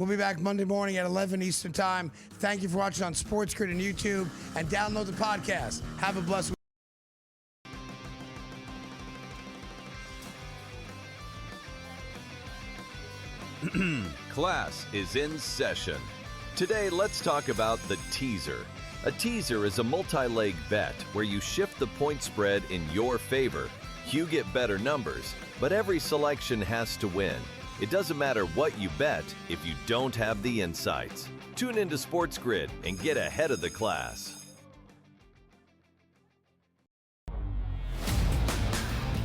We'll be back Monday morning at 11 Eastern Time. Thank you for watching on SportsGrid and YouTube, and download the podcast. Have a blessed week. Class is in session. Today, let's talk about the teaser. A teaser is a multi-leg bet where you shift the point spread in your favor. You get better numbers, but every selection has to win. It doesn't matter what you bet if you don't have the insights. Tune into SportsGrid and get ahead of the class.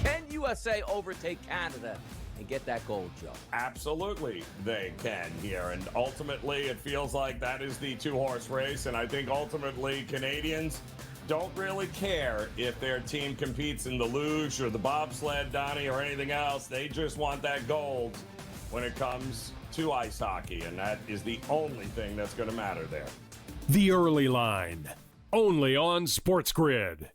Can USA overtake Canada and get that gold, Joe? Absolutely, they can here. And ultimately, it feels like that is the two-horse race. And I think ultimately, Canadians don't really care if their team competes in the luge or the bobsled, Donnie, or anything else. They just want that gold when it comes to ice hockey. And that is the only thing that's going to matter there. The Early Line, only on SportsGrid.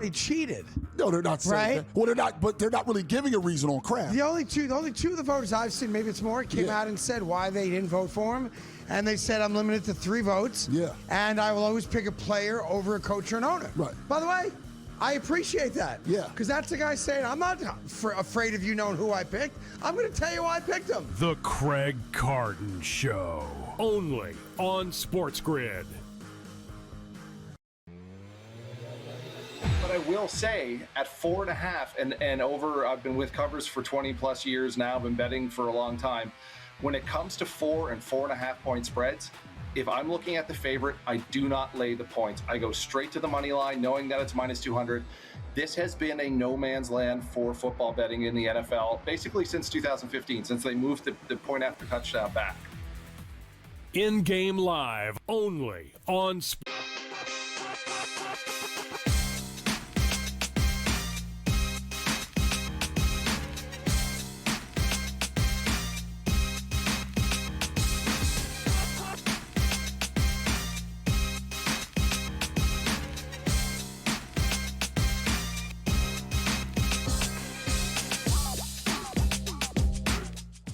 They cheated. No, they're not saying Right? that. Well, they're not, but they're not really giving a reason on Kraft. The only two of the voters I've seen, maybe it's more, came out and said why they didn't vote for him. And they said, I'm limited to 3 votes. Yeah. And I will always pick a player over a coach or an owner. Right. By the way, I appreciate that. Yeah. Because that's the guy saying, I'm not afraid of you knowing who I picked. I'm going to tell you why I picked him. The Craig Carton Show, only on SportsGrid. But I will say, at 4.5 and over, I've been with covers for 20 plus years now. I've been betting for a long time. When it comes to 4 and 4.5 point spreads, if I'm looking at the favorite, I do not lay the points. I go straight to the money line, knowing that it's minus 200. This has been a no man's land for football betting in the NFL, basically since 2015, since they moved the point after touchdown back. In-game live, only on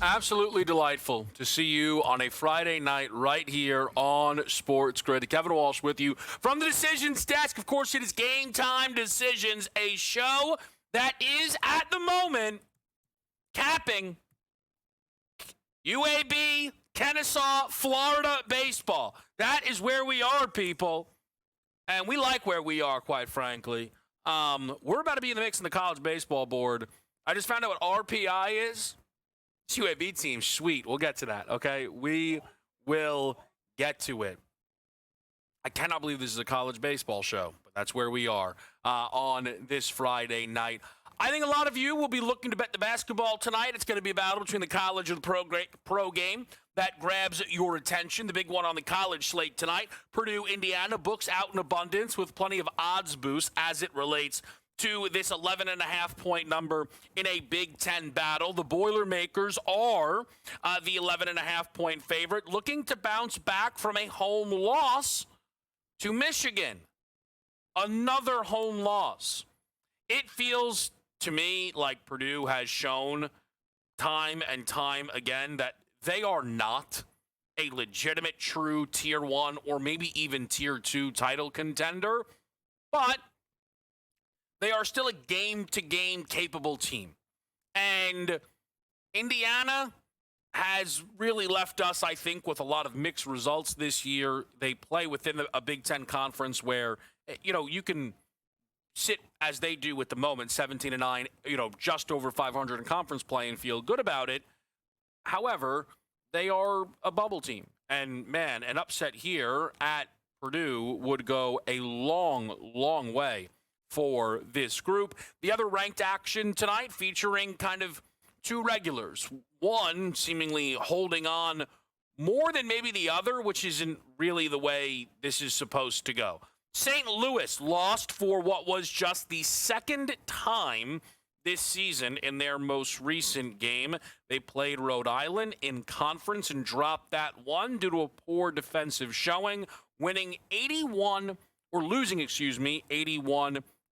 Absolutely delightful to see you on a Friday night right here on SportsGrid. Kevin Walsh with you from the Decisions Desk. Of course, it is Game Time Decisions, a show that is at the moment capping UAB, Kennesaw, Florida baseball. That is where we are, people. And we like where we are, quite frankly. We're about to be in the mix in the college baseball board. I just found out what RPI is. This UAB team, sweet. We'll get to that, okay? We will get to it. I cannot believe this is a college baseball show, but that's where we are on this Friday night. I think a lot of you will be looking to bet the basketball tonight. It's going to be a battle between the college and the pro game that grabs your attention. The big one on the college slate tonight, Purdue, Indiana, books out in abundance with plenty of odds boost as it relates to this 11.5-point number in a Big Ten battle. The Boilermakers are the 11.5-point favorite, looking to bounce back from a home loss to Michigan. Another home loss. It feels to me like Purdue has shown time and time again that they are not a legitimate, true Tier 1 or maybe even Tier 2 title contender, but they are still a game-to-game capable team. And Indiana has really left us, I think, with a lot of mixed results this year. They play within a Big Ten conference where, you can sit as they do at the moment, 17-9, just over 500 in conference play and feel good about it. However, they are a bubble team. And, man, an upset here at Purdue would go a long, long way for this group. The other ranked action tonight featuring kind of 2 regulars. One seemingly holding on more than maybe the other, which isn't really the way this is supposed to go. St. Louis lost for what was just the second time this season in their most recent game. They played Rhode Island in conference and dropped that one due to a poor defensive showing, losing 81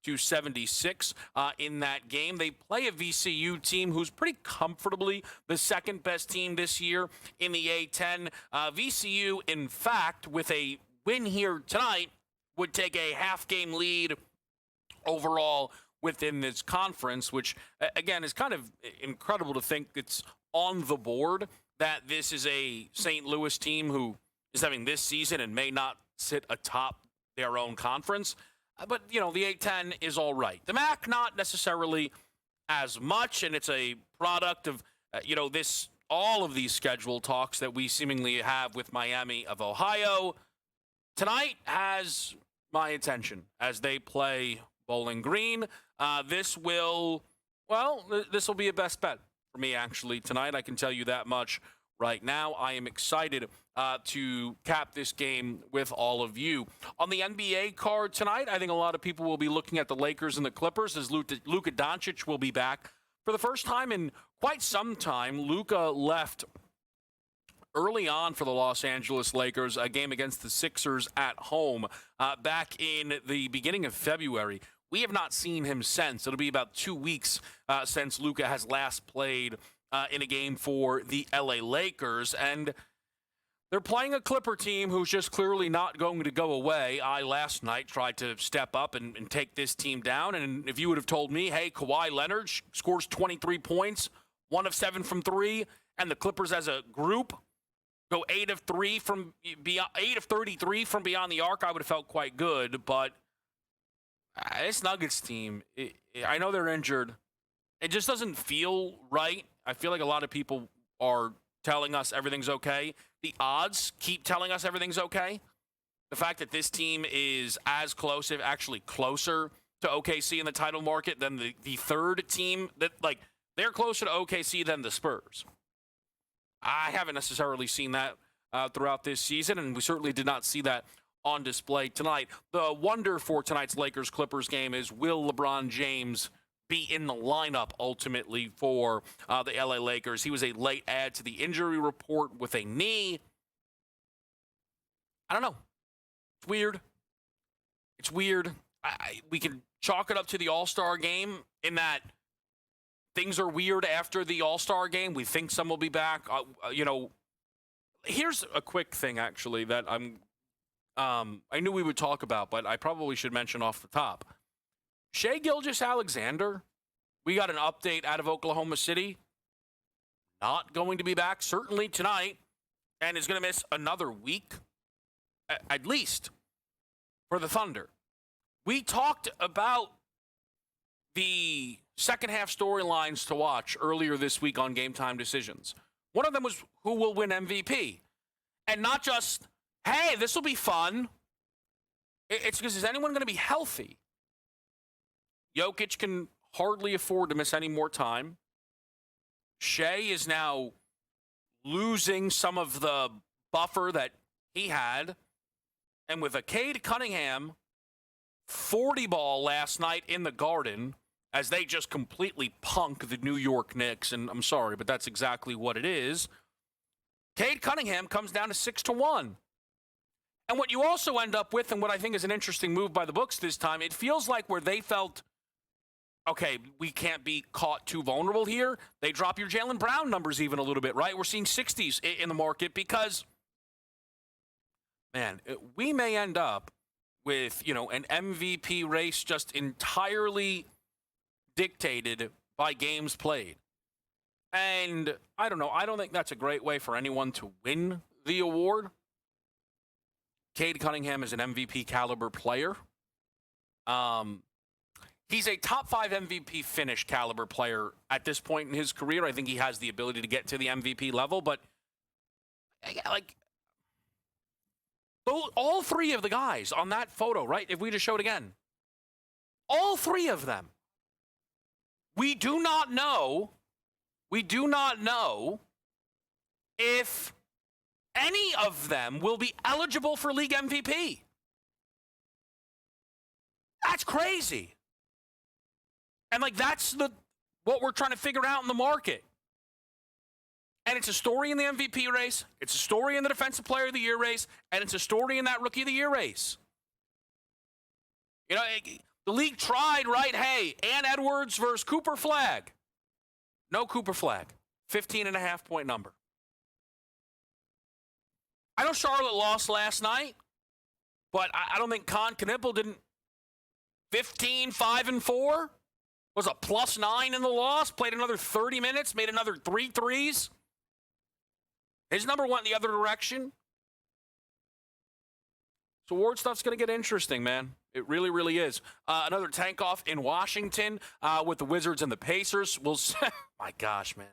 to 76 in that game. They play a VCU team who's pretty comfortably the second best team this year in the A10. VCU, in fact, with a win here tonight, would take a half-game lead overall within this conference, which, again, is kind of incredible to think it's on the board that this is a St. Louis team who is having this season and may not sit atop their own conference. But, the A10 is all right. The MAC, not necessarily as much, and it's a product of, all of these schedule talks that we seemingly have with Miami of Ohio. Tonight has my attention as they play Bowling Green. This will be a best bet for me, actually, tonight. I can tell you that much right now. I am excited to cap this game with all of you. On the NBA card tonight, I think a lot of people will be looking at the Lakers and the Clippers as Luka Doncic will be back for the first time in quite some time. Luka left early on for the Los Angeles Lakers, a game against the Sixers at home back in the beginning of February. We have not seen him since. It'll be about 2 weeks since Luka has last played in a game for the LA Lakers. And they're playing a Clipper team who's just clearly not going to go away. I, last night, tried to step up and take this team down. And if you would have told me, hey, Kawhi Leonard scores 23 points, 1 of 7 from 3, and the Clippers as a group go 8 of 33 from beyond the arc, I would have felt quite good. But this Nuggets team, I know they're injured. It just doesn't feel right. I feel like a lot of people are telling us everything's okay. The odds keep telling us everything's okay. The fact that this team is as close, if actually closer to OKC in the title market than the third team, they're closer to OKC than the Spurs. I haven't necessarily seen that throughout this season, and we certainly did not see that on display tonight. The wonder for tonight's Lakers-Clippers game is, will LeBron James be in the lineup ultimately for the LA Lakers? He was a late add to the injury report with a knee. I don't know. It's weird. We can chalk it up to the All-Star game in that things are weird after the All-Star game. We think some will be back. Here's a quick thing, actually, that I knew we would talk about, but I probably should mention off the top. Shai Gilgeous-Alexander, we got an update out of Oklahoma City. Not going to be back, certainly tonight, and is going to miss another week, at least, for the Thunder. We talked about the second half storylines to watch earlier this week on Game Time Decisions. One of them was who will win MVP. And not just, hey, this will be fun. It's because, is anyone going to be healthy? Jokic can hardly afford to miss any more time. Shai is now losing some of the buffer that he had. And with a Cade Cunningham 40 ball last night in the Garden, as they just completely punk the New York Knicks, and I'm sorry, but that's exactly what it is. Cade Cunningham comes down to 6-1. And what you also end up with, and what I think is an interesting move by the books this time, it feels like where they felt, okay, we can't be caught too vulnerable here, they drop your Jaylen Brown numbers even a little bit, right? We're seeing 60s in the market because, man, we may end up with, an MVP race just entirely dictated by games played. And I don't know. I don't think that's a great way for anyone to win the award. Cade Cunningham is an MVP caliber player. He's a top 5 MVP finish caliber player at this point in his career. I think he has the ability to get to the MVP level, but all 3 of the guys on that photo, right? If we just show it again, all 3 of them. We do not know if any of them will be eligible for league MVP. That's crazy. And that's what we're trying to figure out in the market. And it's a story in the MVP race, it's a story in the Defensive Player of the Year race, and it's a story in that Rookie of the Year race. The league tried, right? Hey, Ann Edwards versus Cooper Flagg. No Cooper Flagg. 15.5-point number. I know Charlotte lost last night, but I don't think Con Knippel didn't. 15, 5-4. Was a +9 in the loss. Played another 30 minutes. Made another 3 threes. His number went the other direction. So award stuff's going to get interesting, man. It really, really is. Another tank off in Washington with the Wizards and the Pacers. We'll see. My gosh, man.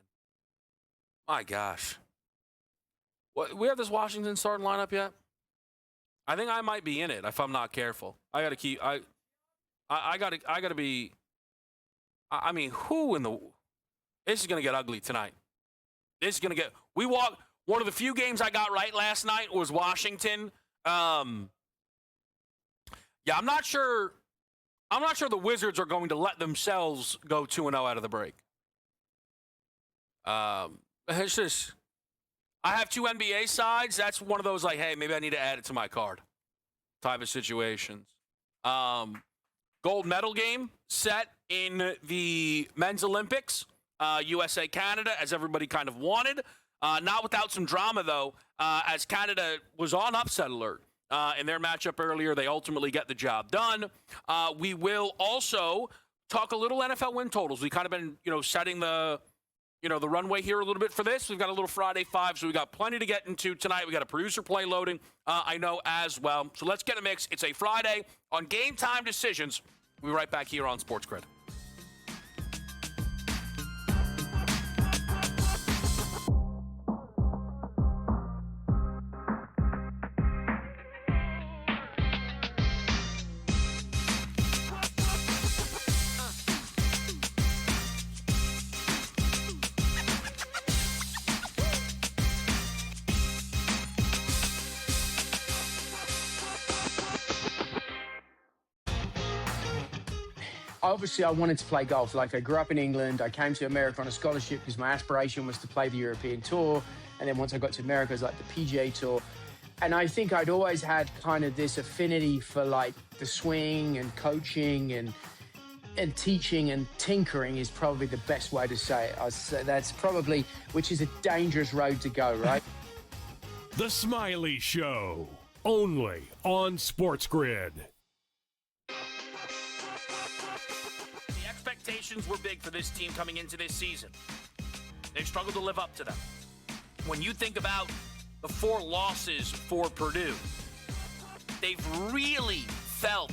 My gosh. What, we have this Washington starting lineup yet? I think I might be in it if I'm not careful. I got to keep. I got to be. I mean, who in the? This is going to get ugly tonight. This is going to get. One of the few games I got right last night was Washington. Yeah, I'm not sure the Wizards are going to let themselves go 2-0 out of the break. It's just, I have 2 NBA sides. That's one of those like, hey, maybe I need to add it to my card type of situations. Gold medal game set in the men's Olympics. USA, Canada, as everybody kind of wanted. Not without some drama, though, as Canada was on upset alert. In their matchup earlier, they ultimately get the job done. We will also talk a little NFL win totals. We've kind of been, setting the runway here a little bit for this. We've got a little Friday 5, so we've got plenty to get into tonight. We got a producer play loading, I know, as well. So let's get a mix. It's a Friday on Game Time Decisions. We'll be right back here on SportsGrid. Obviously, I wanted to play golf. Like, I grew up in England. I came to America on a scholarship because my aspiration was to play the European Tour. And then once I got to America, it was like the PGA Tour. And I think I'd always had kind of this affinity for, like, the swing and coaching and teaching and tinkering is probably the best way to say it. I'd say that's probably, which is a dangerous road to go, right? The Smiley Show, only on SportsGrid. Expectations were big for this team coming into this season. They've struggled to live up to them. When you think about the 4 losses for Purdue, they've really felt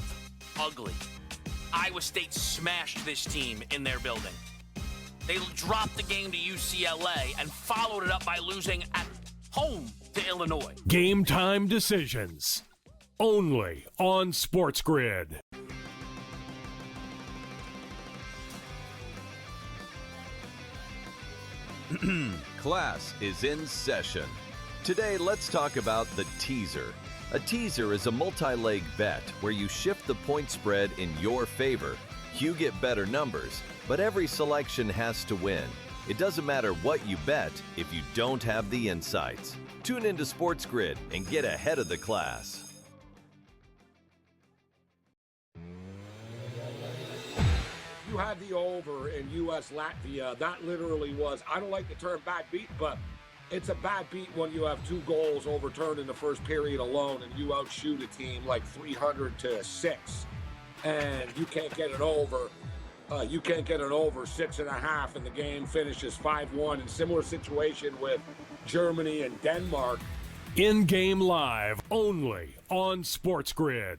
ugly. Iowa State smashed this team in their building. They dropped the game to UCLA and followed it up by losing at home to Illinois. Game Time Decisions, only on SportsGrid. Class is in session. Today, let's talk about the teaser. A teaser is a multi-leg bet where you shift the point spread in your favor. You get better numbers, but every selection has to win. It doesn't matter what you bet if you don't have the insights. Tune into SportsGrid and get ahead of the class. You had the over in U.S. Latvia. That literally was, I don't like the term bad beat, but it's a bad beat when you have 2 goals overturned in the first period alone and you outshoot a team like 300-6 and you can't get it over. You can't get it over 6.5 and the game finishes 5-1. In similar situation with Germany and Denmark. In-game live, only on SportsGrid.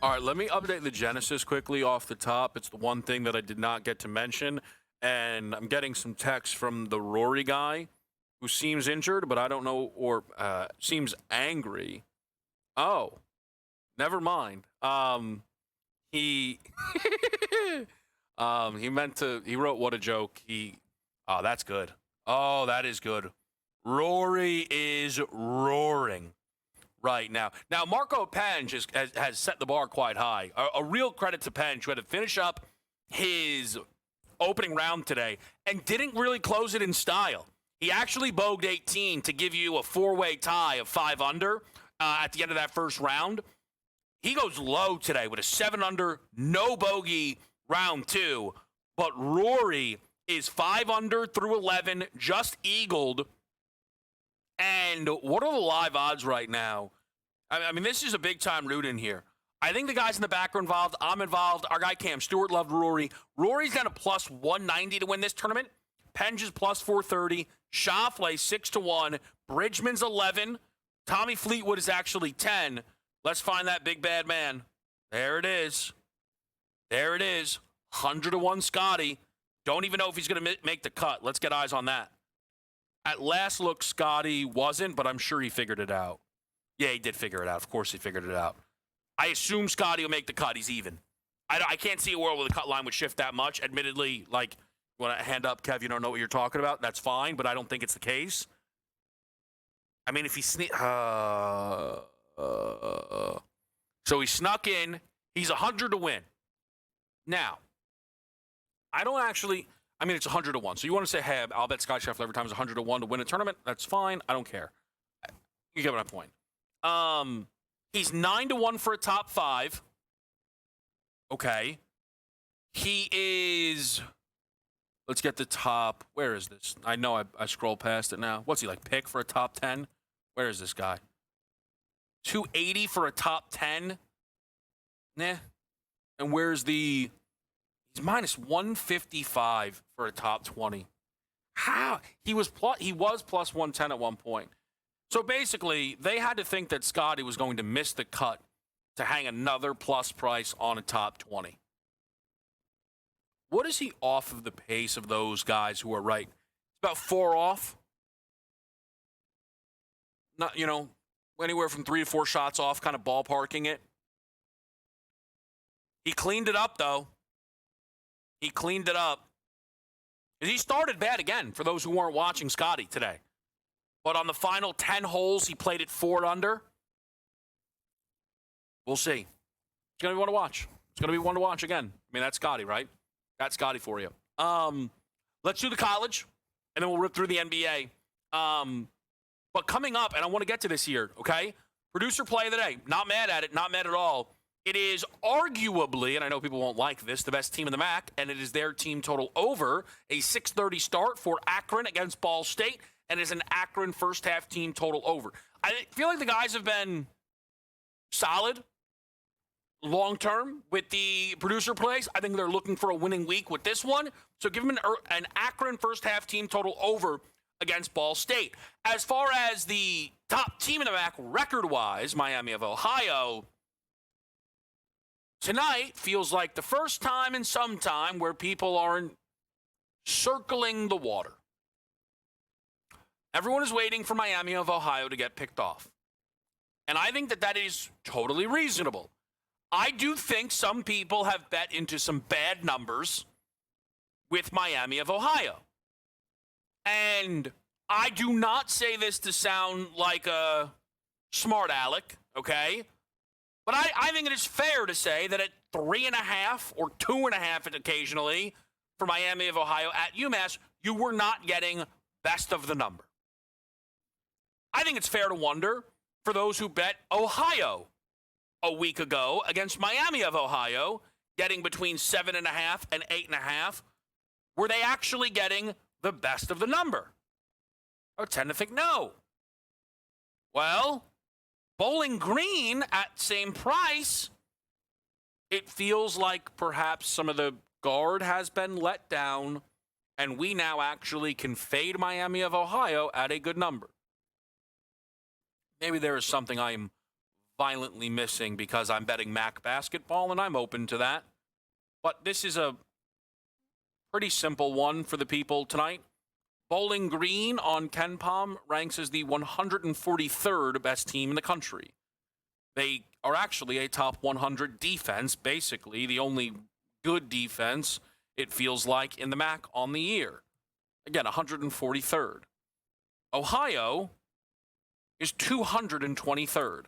All right, let me update the Genesis quickly off the top. It's the one thing that I did not get to mention, and I'm getting some text from the Rory guy who seems injured, but I don't know, or seems angry. Oh, never mind. He he wrote, what a joke. Oh, that's good. Oh, that is good. Rory is roaring. right now. Now, Marco Penge has set the bar quite high. A real credit to Penge, who had to finish up his opening round today and didn't really close it in style. He actually bogeyed 18 to give you a four-way tie of 5 under at the end of that first round. He goes low today with a 7 under, no bogey round 2. But Rory is 5 under through 11, just eagled. And what are the live odds right now? I mean, this is a big-time root in here. I think the guys in the back are involved. I'm involved. Our guy Cam Stewart loved Rory. Rory's got a plus 190 to win this tournament. Penge is plus 430. Schauffele 6-1. Bridgman's 11. Tommy Fleetwood is actually 10. Let's find that big bad man. There it is. There it is. 100-1 Scotty. Don't even know if he's going to make the cut. Let's get eyes on that. At last look, Scotty wasn't, but I'm sure he figured it out. Yeah, he did figure it out. Of course he figured it out. I assume Scotty will make the cut. He's even. I can't see a world where the cut line would shift that much. Admittedly, like, when I hand up, Kev, you don't know what you're talking about. That's fine, but I don't think it's the case. I mean, if he so he snuck in. He's 100 to win. Now, I don't actually. I mean, it's 100-1. So you want to say, hey, I'll bet Scott Scheffler every time is 100-1 to win a tournament? That's fine. I don't care. You get my point. He's 9-1 for a top 5. Okay. He is. Let's get the top. Where is this? I know I scrolled past it now. What's he like? Pick for a top 10? Where is this guy? 280 for a top 10? Nah. And where's the. He's minus 155 for a top 20. How? He was plus 110 at one point. So basically, they had to think that Scotty was going to miss the cut to hang another plus price on a top 20. What is he off of the pace of those guys who are right? It's about 4 off. Not, anywhere from 3 to 4 shots off, kind of ballparking it. He cleaned it up, though. He cleaned it up. He started bad again, for those who weren't watching Scotty today. But on the final 10 holes, he played it 4 under. We'll see. It's going to be one to watch. It's going to be one to watch again. I mean, that's Scotty, right? That's Scotty for you. Let's do the college, and then we'll rip through the NBA. But coming up, and I want to get to this here, okay? Producer play of the day. Not mad at it. Not mad at all. It is arguably, and I know people won't like this, the best team in the MAC, and it is their team total over. A 6:30 start for Akron against Ball State, and is an Akron first-half team total over. I feel like the guys have been solid long-term with the producer plays. I think they're looking for a winning week with this one. So give them an Akron first-half team total over against Ball State. As far as the top team in the MAC record-wise, Miami of Ohio, tonight feels like the first time in some time where people aren't circling the water. Everyone is waiting for Miami of Ohio to get picked off. And I think that is totally reasonable. I do think some people have bet into some bad numbers with Miami of Ohio. And I do not say this to sound like a smart aleck, okay? But I think it is fair to say that at 3.5 or 2.5 occasionally for Miami of Ohio at UMass, you were not getting best of the number. I think it's fair to wonder for those who bet Ohio a week ago against Miami of Ohio, getting between 7.5 and 8.5, were they actually getting the best of the number? I would tend to think no. Well, Bowling Green at same price, it feels like perhaps some of the guard has been let down, and we now actually can fade Miami of Ohio at a good number. Maybe there is something I am violently missing because I'm betting MAC basketball, and I'm open to that. But this is a pretty simple one for the people tonight. Bowling Green on KenPom ranks as the 143rd best team in the country. They are actually a top 100 defense, basically the only good defense, it feels like, in the MAC on the year. Again, 143rd. Ohio is 223rd.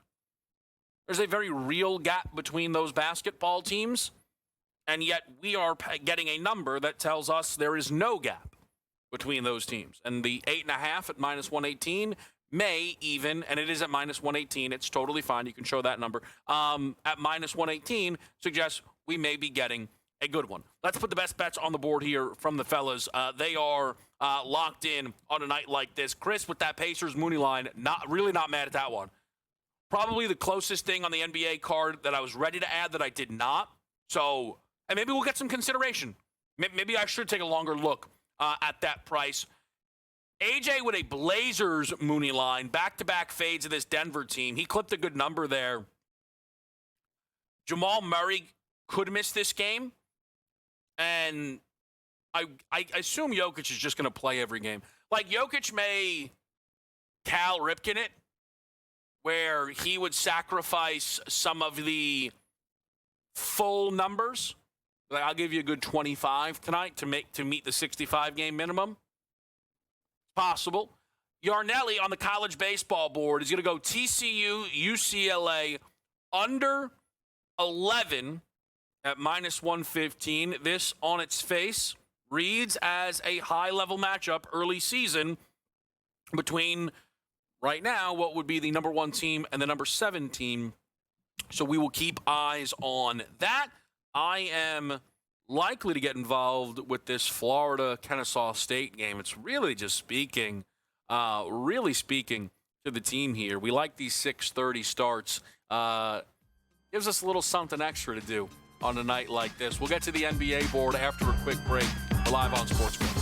There's a very real gap between those basketball teams, and yet we are getting a number that tells us there is no gap between those teams. And the 8.5 at minus 118 may even, and it is at minus 118, it's totally fine. You can show that number. At minus 118 suggests we may be getting a good one. Let's put the best bets on the board here from the fellas. They are locked in on a night like this. Chris, with that Pacers Mooney line, not mad at that one. Probably the closest thing on the NBA card that I was ready to add that I did not. So, and maybe we'll get some consideration. Maybe I should take a longer look at that price. AJ with a Blazers Mooney line, back-to-back fades of this Denver team. He clipped a good number there. Jamal Murray could miss this game. And I assume Jokic is just going to play every game. Like, Jokic may Cal Ripken it, where he would sacrifice some of the full numbers. Like, I'll give you a good 25 tonight to meet the 65 game minimum. Possible. Yarnelli on the college baseball board is going to go TCU, UCLA under 11 at minus 115. This on its face reads as a high-level matchup early season between right now what would be the number 1 team and the number 7 team. So we will keep eyes on that. I am likely to get involved with this Florida-Kennesaw State game. It's really just speaking to the team here. We like these 6:30 starts. Gives us a little something extra to do on a night like this. We'll get to the NBA board after a quick break. We're live on SportsGrid.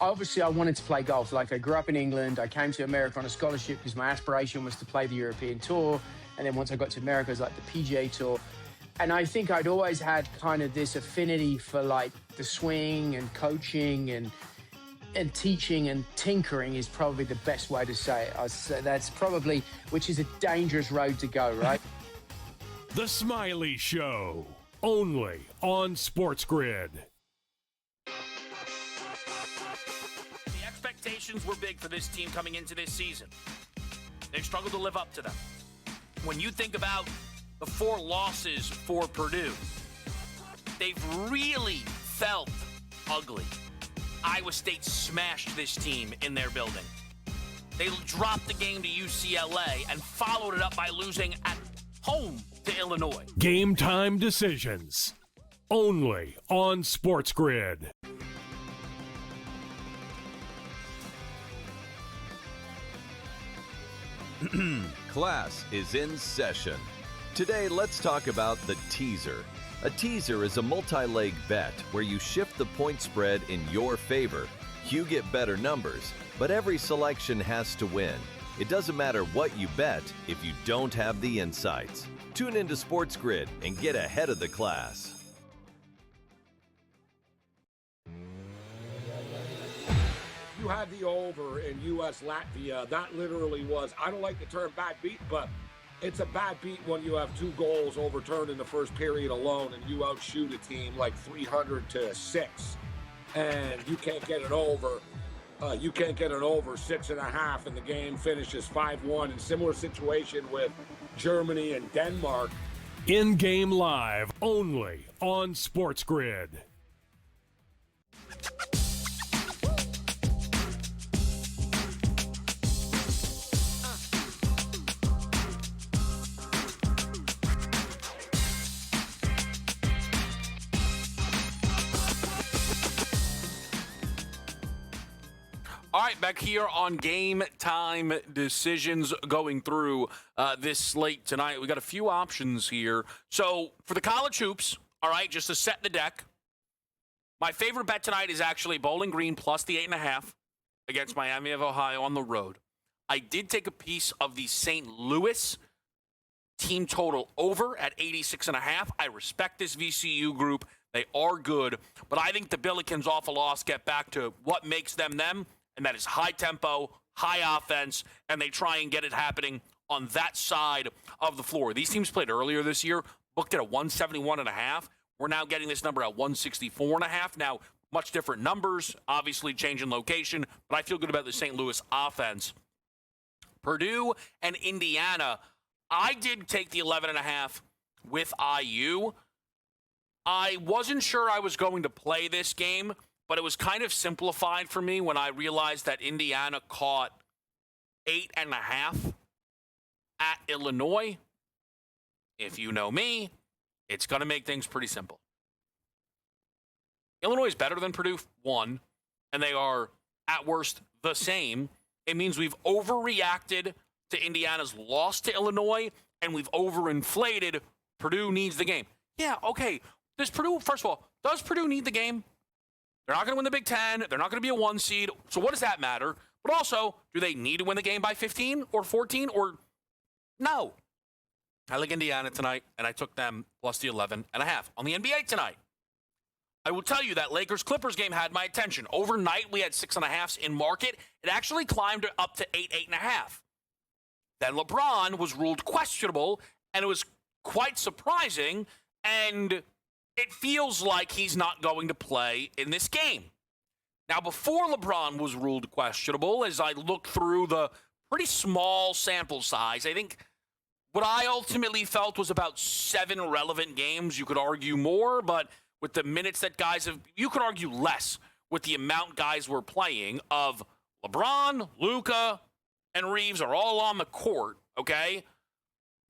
Obviously, I wanted to play golf. Like, I grew up in England. I came to America on a scholarship because my aspiration was to play the European Tour. And then once I got to America, it was like the PGA Tour. And I think I'd always had kind of this affinity for, like, the swing and coaching and teaching and tinkering is probably the best way to say it. That's probably, which is a dangerous road to go, right? The Smiley Show, only on SportsGrid. Expectations were big for this team coming into this season. They've struggled to live up to them. When you think about the 4 losses for Purdue, they've really felt ugly. Iowa State smashed this team in their building. They dropped the game to UCLA and followed it up by losing at home to Illinois. Game time decisions, only on SportsGrid. Class is in session. Today, let's talk about the teaser. A teaser is a multi-leg bet where you shift the point spread in your favor. You get better numbers, but every selection has to win. It doesn't matter what you bet if you don't have the insights. Tune into SportsGrid and get ahead of the class. You had the over in U.S. Latvia. That literally was, I don't like the term bad beat, but it's a bad beat when you have 2 goals overturned in the first period alone and you outshoot a team like 300-6 and you can't get it over. You can't get it over 6.5 and the game finishes 5-1. And similar situation with Germany and Denmark. In-game live, only on SportsGrid. All right, back here on Game Time Decisions, going through this slate tonight. We got a few options here. So for the college hoops, all right, just to set the deck, my favorite bet tonight is actually Bowling Green plus the 8.5 against Miami of Ohio on the road. I did take a piece of the St. Louis team total over at 86.5. I respect this VCU group. They are good. But I think the Billikens off a loss get back to what makes them them, and that is high tempo, high offense, and they try and get it happening on that side of the floor. These teams played earlier this year, booked at a 171.5. We're now getting this number at 164.5. Now, much different numbers, obviously changing location, but I feel good about the St. Louis offense. Purdue and Indiana, I did take the 11.5 with IU. I wasn't sure I was going to play this game, but it was kind of simplified for me when I realized that Indiana caught 8.5 at Illinois. If you know me, it's going to make things pretty simple. Illinois is better than Purdue, 1, and they are, at worst, the same. It means we've overreacted to Indiana's loss to Illinois, and we've overinflated Purdue needs the game. Yeah, okay. Does Purdue need the game? They're not going to win the Big Ten. They're not going to be a 1 seed. So what does that matter? But also, do they need to win the game by 15 or 14 or no? I like Indiana tonight, and I took them plus the 11.5. On the NBA tonight, I will tell you that Lakers-Clippers game had my attention. Overnight, we had 6.5s in market. It actually climbed up to 8.5. Then LeBron was ruled questionable, and it was quite surprising, and it feels like he's not going to play in this game. Now, before LeBron was ruled questionable, as I look through the pretty small sample size, I think what I ultimately felt was about 7 relevant games. You could argue more, but with the minutes that guys have, you could argue less with the amount guys were playing of LeBron, Luka, and Reeves are all on the court, okay?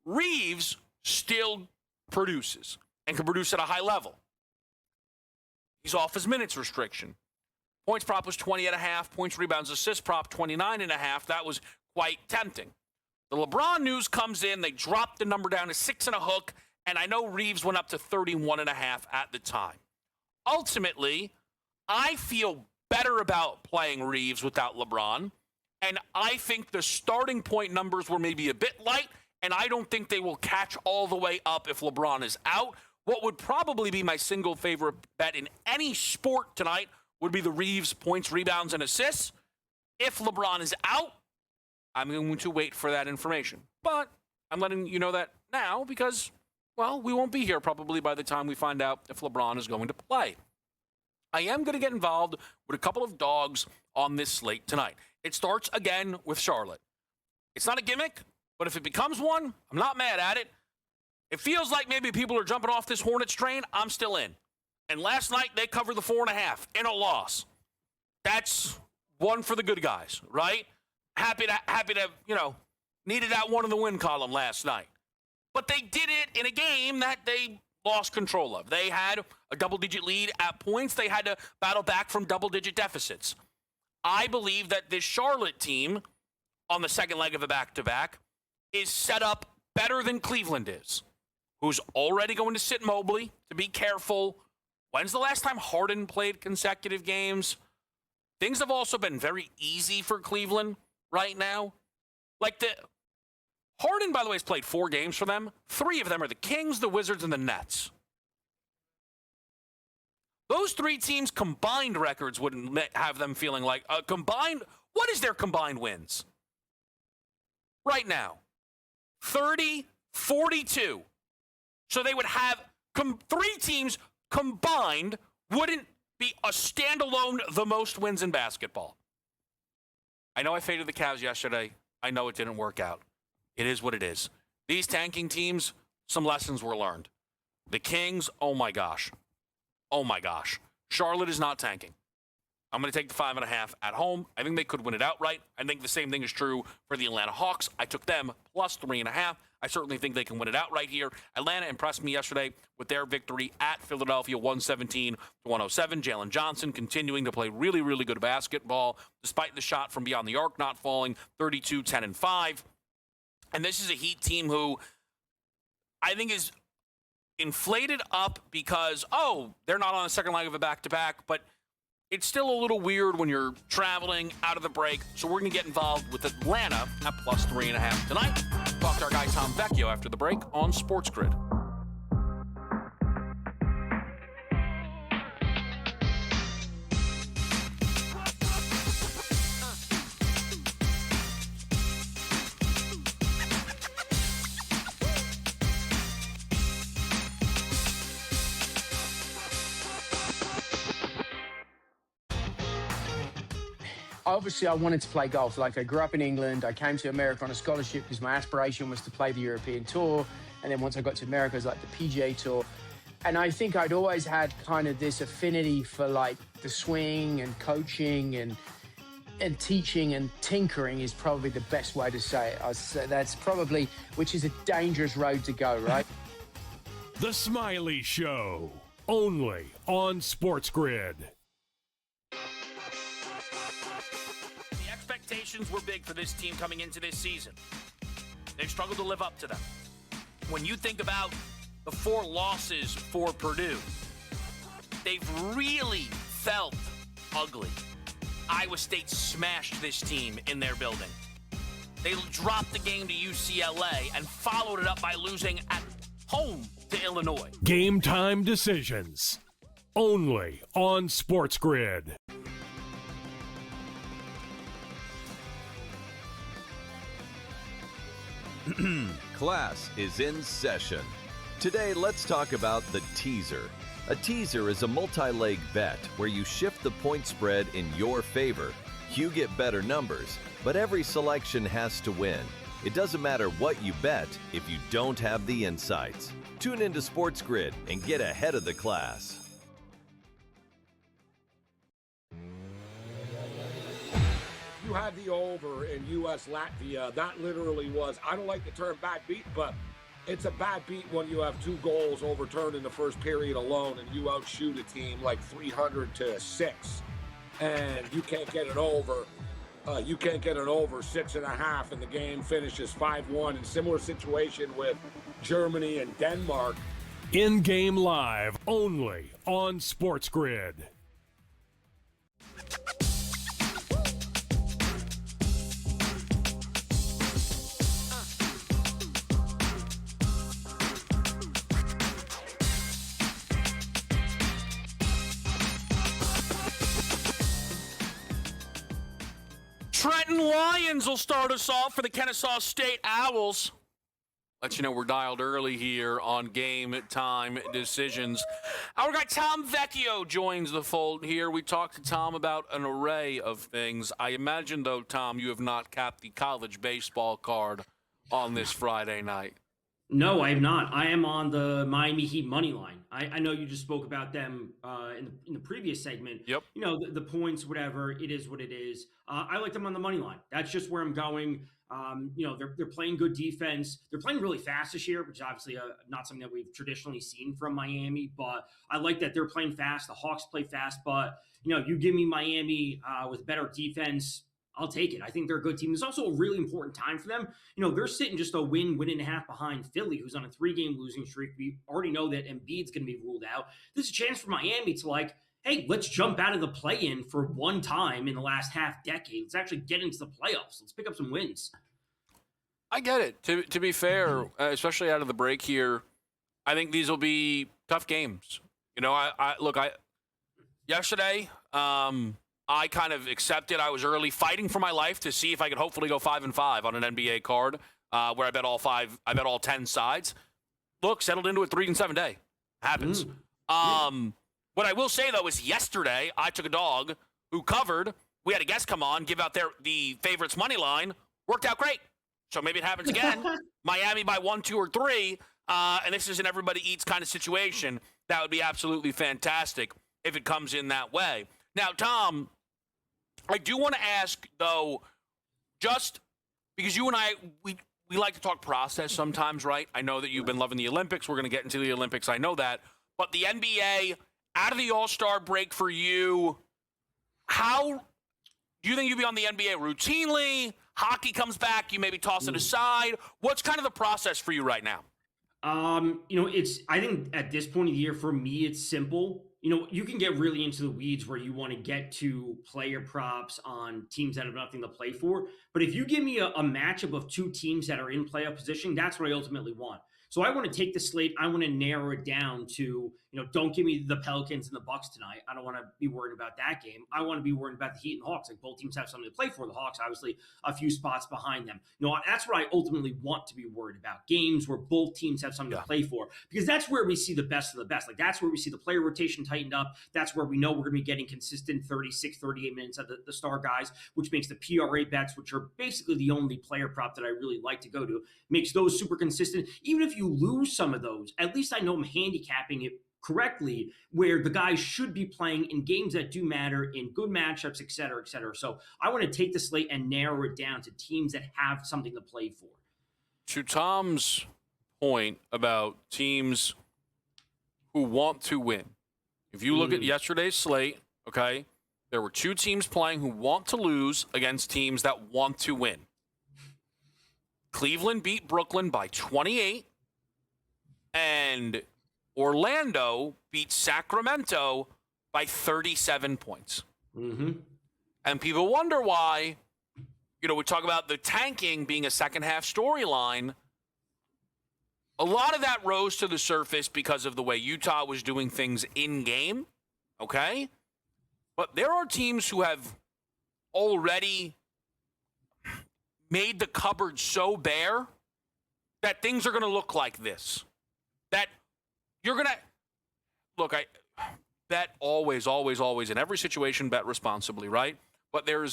Reeves still produces and can produce at a high level. He's off his minutes restriction. Points prop was 20.5. Points, rebounds, assist prop 29.5. That was quite tempting. The LeBron news comes in. They dropped the number down to 6 and a hook, and I know Reeves went up to 31.5 at the time. Ultimately, I feel better about playing Reeves without LeBron, and I think the starting point numbers were maybe a bit light, and I don't think they will catch all the way up if LeBron is out. What would probably be my single favorite bet in any sport tonight would be the Reeves points, rebounds, and assists. If LeBron is out, I'm going to wait for that information. But I'm letting you know that now because, well, we won't be here probably by the time we find out if LeBron is going to play. I am going to get involved with a couple of dogs on this slate tonight. It starts again with Charlotte. It's not a gimmick, but if it becomes one, I'm not mad at it. It feels like maybe people are jumping off this Hornets train. I'm still in. And last night, they covered the 4.5 in a loss. That's one for the good guys, right? Happy to, needed that one in the win column last night. But they did it in a game that they lost control of. They had a double-digit lead at points. They had to battle back from double-digit deficits. I believe that this Charlotte team, on the second leg of a back-to-back, is set up better than Cleveland is, who's already going to sit Mobley to be careful. When's the last time Harden played consecutive games? Things have also been very easy for Cleveland right now. Harden, by the way, has played 4 games for them. 3 of them are the Kings, the Wizards, and the Nets. Those 3 teams' combined records wouldn't have them feeling like a combined. What is their combined wins? Right now, 30-42. So they would have 3 teams combined wouldn't be a standalone the most wins in basketball. I know I faded the Cavs yesterday. I know it didn't work out. It is what it is. These tanking teams, some lessons were learned. The Kings, oh my gosh. Oh my gosh. Charlotte is not tanking. I'm going to take the 5.5 at home. I think they could win it outright. I think the same thing is true for the Atlanta Hawks. I took them plus 3.5. I certainly think they can win it outright here. Atlanta impressed me yesterday with their victory at Philadelphia, 117-107. Jalen Johnson continuing to play really, really good basketball, despite the shot from beyond the arc not falling, 32-10-5. And this is a Heat team who I think is inflated up because, they're not on the second leg of a back-to-back, but it's still a little weird when you're traveling out of the break. So we're going to get involved with Atlanta at plus 3.5 tonight. Talk to our guy Tom Vecchio after the break on SportsGrid. Obviously, I wanted to play golf. Like, I grew up in England. I came to America on a scholarship because my aspiration was to play the European Tour. And then once I got to America, it was like the PGA Tour. And I think I'd always had kind of this affinity for like the swing and coaching and teaching, and tinkering is probably the best way to say it. I'd say that's probably, which is a dangerous road to go, right? The Smiley Show, only on SportsGrid. Expectations were big for this team coming into this season. They've struggled to live up to them. When you think about the 4 losses for Purdue, they've really felt ugly. Iowa State smashed this team in their building. They dropped the game to UCLA and followed it up by losing at home to Illinois. Game time decisions, only on SportsGrid. Class is in session. Today, let's talk about the teaser. A teaser is a multi-leg bet where you shift the point spread in your favor. You get better numbers, but every selection has to win. It doesn't matter what you bet if you don't have the insights. Tune into SportsGrid and get ahead of the class. You had the over in U.S. Latvia. That literally was, I don't like the term bad beat, but it's a bad beat when you have 2 goals overturned in the first period alone and you outshoot a team like 300-6, and you can't get it over. You can't get it over 6.5, and the game finishes 5-1. In similar situation with Germany and Denmark. In-game live, only on SportsGrid. Trenton Lyons will start us off for the Kennesaw State Owls. Let you know we're dialed early here on Game Time Decisions. Our guy Tom Vecchio joins the fold here. We talked to Tom about an array of things. I imagine, though, Tom, you have not capped the college baseball card on this Friday night. No, I have not. I am on the Miami Heat money line. I know you just spoke about them in the previous segment. Yep. You know, the points, whatever, it is what it is. I like them on the money line. That's just where I'm going. You know, they're playing good defense. They're playing really fast this year, which is obviously not something that we've traditionally seen from Miami. But I like that they're playing fast. The Hawks play fast. But, you know, you give me Miami with better defense, I'll take it. I think they're a good team. It's also a really important time for them. You know, they're sitting just a win and a half behind Philly, who's on a 3-game losing streak. We already know that Embiid's going to be ruled out. This is a chance for Miami to, like, hey, let's jump out of the play-in for one time in the last half decade. Let's actually get into the playoffs. Let's pick up some wins. I get it. To be fair, especially out of the break here, I think these will be tough games. You know, yesterday, I kind of accepted I was early fighting for my life to see if I could hopefully go 5-5 on an NBA card where I bet all 10 sides. Look, settled into a 3-7 day. Happens. What I will say, though, is yesterday I took a dog who covered. We had a guest come on, give out the favorites money line. Worked out great. So maybe it happens again. Miami by 1, 2, or 3. And this is an everybody eats kind of situation. That would be absolutely fantastic if it comes in that way. Now, Tom, I do want to ask, though, just because you and I, we like to talk process sometimes, right? I know that you've been loving the Olympics. We're going to get into the Olympics. I know that. But the NBA, out of the All-Star break for you, how do you think you'll be on the NBA routinely? Hockey comes back, you maybe toss it aside. What's kind of the process for you right now? I think at this point of the year, for me, it's simple. You can get really into the weeds where you want to get to player props on teams that have nothing to play for. But if you give me a matchup of two teams that are in playoff position, that's what I ultimately want. So I want to take the slate. I want to narrow it down to, don't give me the Pelicans and the Bucks tonight. I don't want to be worried about that game. I want to be worried about the Heat and Hawks. Like, both teams have something to play for. The Hawks, obviously, a few spots behind them. That's what I ultimately want to be worried about. Games where both teams have something to play for, because that's where we see the best of the best. Like, that's where we see the player rotation tightened up. That's where we know we're going to be getting consistent 36, 38 minutes of the star guys, which makes the PRA bets, which are basically the only player prop that I really like to go to, makes those super consistent. Even if you lose some of those, at least I know I'm handicapping it correctly, where the guys should be playing in games that do matter, in good matchups, et cetera, et cetera. So I want to take the slate and narrow it down to teams that have something to play for. To Tom's point about teams who want to win, if you look at yesterday's slate, okay, there were two teams playing who want to lose against teams that want to win. Cleveland beat Brooklyn by 28, and Orlando beat Sacramento by 37 points. Mm-hmm. And people wonder why, we talk about the tanking being a second-half storyline. A lot of that rose to the surface because of the way Utah was doing things in-game, okay? But there are teams who have already made the cupboard so bare that things are going to look like this. That you're going to look, I bet always, in every situation, bet responsibly, right? But there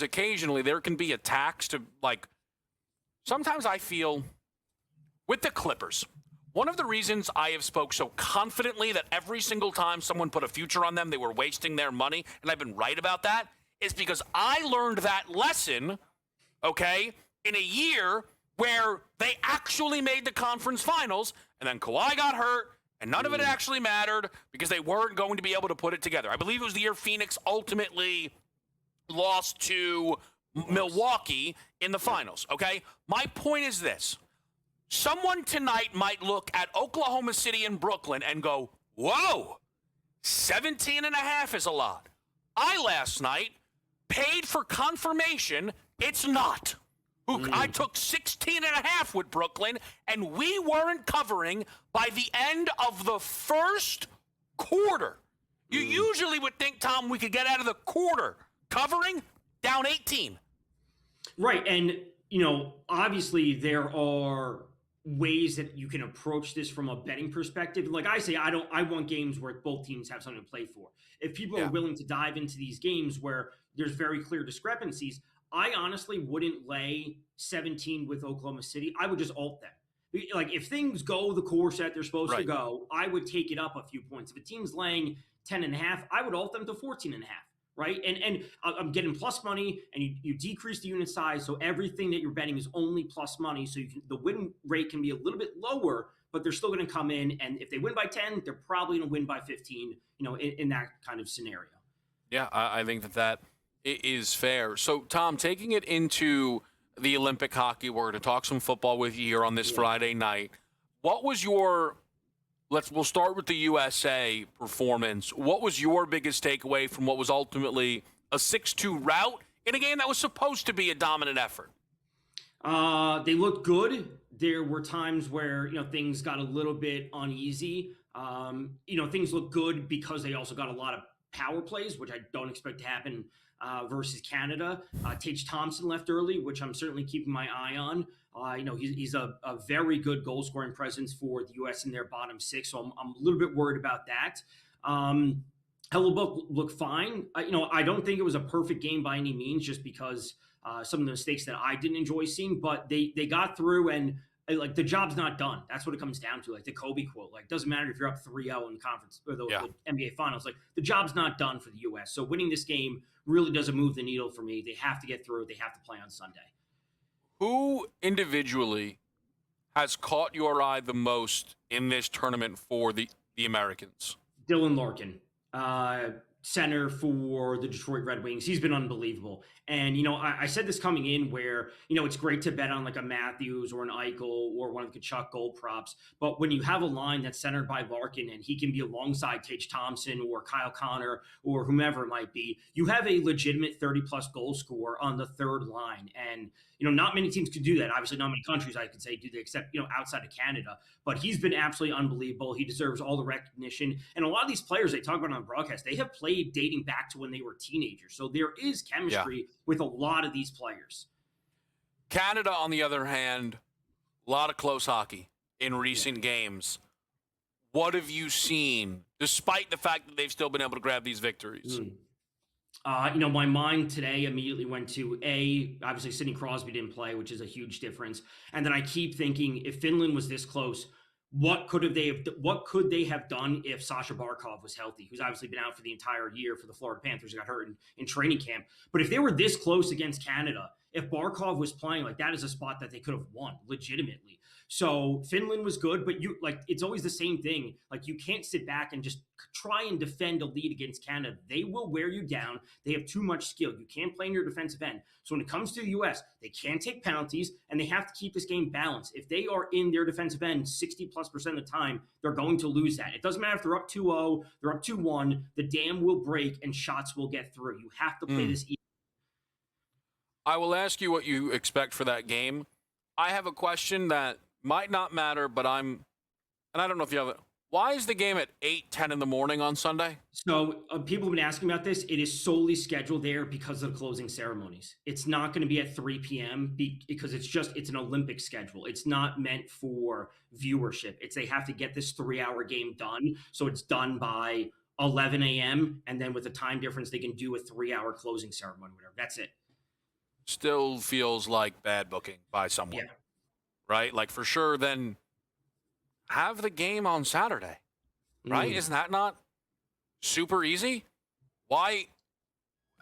can be attacks to, sometimes I feel with the Clippers, one of the reasons I have spoke so confidently that every single time someone put a future on them, they were wasting their money, and I've been right about that, is because I learned that lesson, okay, in a year where they actually made the conference finals, and then Kawhi got hurt, and none of it actually mattered because they weren't going to be able to put it together. I believe it was the year Phoenix ultimately lost to Milwaukee in the finals, okay? My point is this. Someone tonight might look at Oklahoma City and Brooklyn and go, whoa, 17.5 is a lot. I last night paid for confirmation it's not. I took 16.5 with Brooklyn, and we weren't covering by the end of the first quarter. You usually would think, Tom, we could get out of the quarter. Covering, down 18. Right, and, obviously there are ways that you can approach this from a betting perspective. Like I say, I want games where both teams have something to play for. If people are willing to dive into these games where there's very clear discrepancies, I honestly wouldn't lay 17 with Oklahoma City. I would just alt them. Like, if things go the course that they're supposed to go, I would take it up a few points. If a team's laying 10.5, I would alt them to 14.5. Right. And I'm getting plus money, and you decrease the unit size. So everything that you're betting is only plus money. So the win rate can be a little bit lower, but they're still going to come in. And if they win by 10, they're probably going to win by 15, in that kind of scenario. Yeah, I think that is fair. So, Tom, taking it into the Olympic hockey, we're going to talk some football with you here on this Friday night. What was your we'll start with the USA performance. What was your biggest takeaway from what was ultimately a 6-2 rout in a game that was supposed to be a dominant effort? They looked good. There were times where, things got a little bit uneasy. Things looked good because they also got a lot of power plays, which I don't expect to happen versus Canada. Tage Thompson left early, which I'm certainly keeping my eye on. He's a very good goal scoring presence for the U.S. in their bottom six, so I'm a little bit worried about that. Hellebuyck looked fine. I don't think it was a perfect game by any means, just because some of the mistakes that I didn't enjoy seeing, but they got through, and the job's not done. That's what it comes down to. Like the Kobe quote, doesn't matter if you're up 3-0 in conference or the NBA finals, the job's not done for the U.S. So winning this game really doesn't move the needle for me. They have to get through. They have to play on Sunday. Who individually has caught your eye the most in this tournament for the Americans? Dylan Larkin. center for the Detroit Red Wings. He's been unbelievable. And, I said this coming in where, it's great to bet on like a Matthews or an Eichel or one of the Kachuk gold props. But when you have a line that's centered by Larkin and he can be alongside Tage Thompson or Kyle Connor or whomever it might be, you have a legitimate 30-plus goal scorer on the third line. And, not many teams could do that. Obviously, not many countries, I could say, do that, except, outside of Canada. But he's been absolutely unbelievable. He deserves all the recognition. And a lot of these players they talk about on the broadcast, they have played dating back to when they were teenagers. So there is chemistry with a lot of these players. Canada, on the other hand, a lot of close hockey in recent games. What have you seen, despite the fact that they've still been able to grab these victories? My mind today immediately went to obviously Sidney Crosby didn't play, which is a huge difference. And then I keep thinking, if Finland was this close, what could they have done if Sasha Barkov was healthy, who's obviously been out for the entire year for the Florida Panthers and got hurt in training camp. But if they were this close against Canada, if Barkov was playing, like, that is a spot that they could have won legitimately. So Finland was good, but it's always the same thing. Like, you can't sit back and just try and defend a lead against Canada. They will wear you down. They have too much skill. You can't play in your defensive end. So when it comes to the U.S., they can take penalties, and they have to keep this game balanced. If they are in their defensive end 60+% of the time, they're going to lose that. It doesn't matter if they're up 2-0, they're up 2-1. The dam will break, and shots will get through. You have to play this. I will ask you what you expect for that game. I have a question that might not matter, but I don't know if you have it. Why is the game at 8:10 in the morning on Sunday? So people have been asking about this. It is solely scheduled there because of the closing ceremonies. It's not going to be at 3 p.m. because it's an Olympic schedule. It's not meant for viewership. They have to get this 3-hour game done. So it's done by 11 a.m. And then with the time difference, they can do a 3-hour closing ceremony, whatever. That's it. Still feels like bad booking by someone, right? Like, for sure, then have the game on Saturday, right? Isn't that not super easy? Why?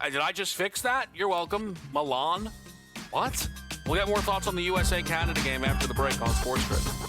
Did I just fix that? You're welcome, Milan. What? We'll get more thoughts on the USA-Canada game after the break on SportsGrid.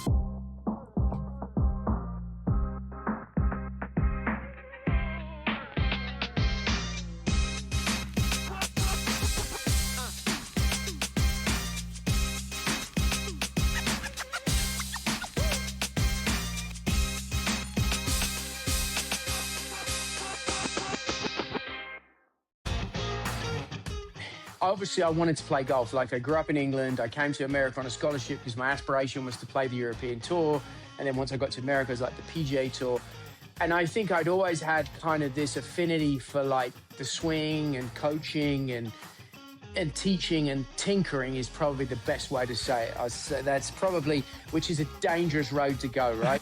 Obviously, I wanted to play golf. Like, I grew up in England. I came to America on a scholarship because my aspiration was to play the European Tour. And then once I got to America, it was like the PGA Tour. And I think I'd always had kind of this affinity for, like, the swing and coaching and teaching, and tinkering is probably the best way to say it. I'd say that's probably, which is a dangerous road to go, right?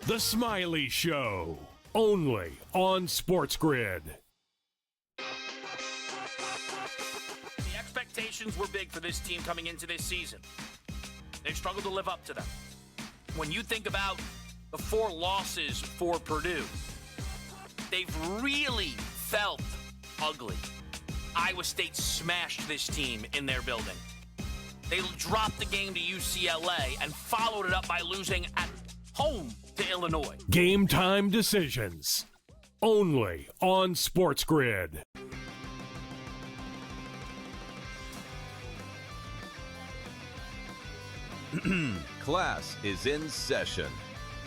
The Smiley Show, only on SportsGrid. Expectations were big for this team coming into this season. They've struggled to live up to them. When you think about the 4 losses for Purdue, they've really felt ugly. Iowa State smashed this team in their building. They dropped the game to UCLA and followed it up by losing at home to Illinois. Game time decisions, only on SportsGrid. Class is in session.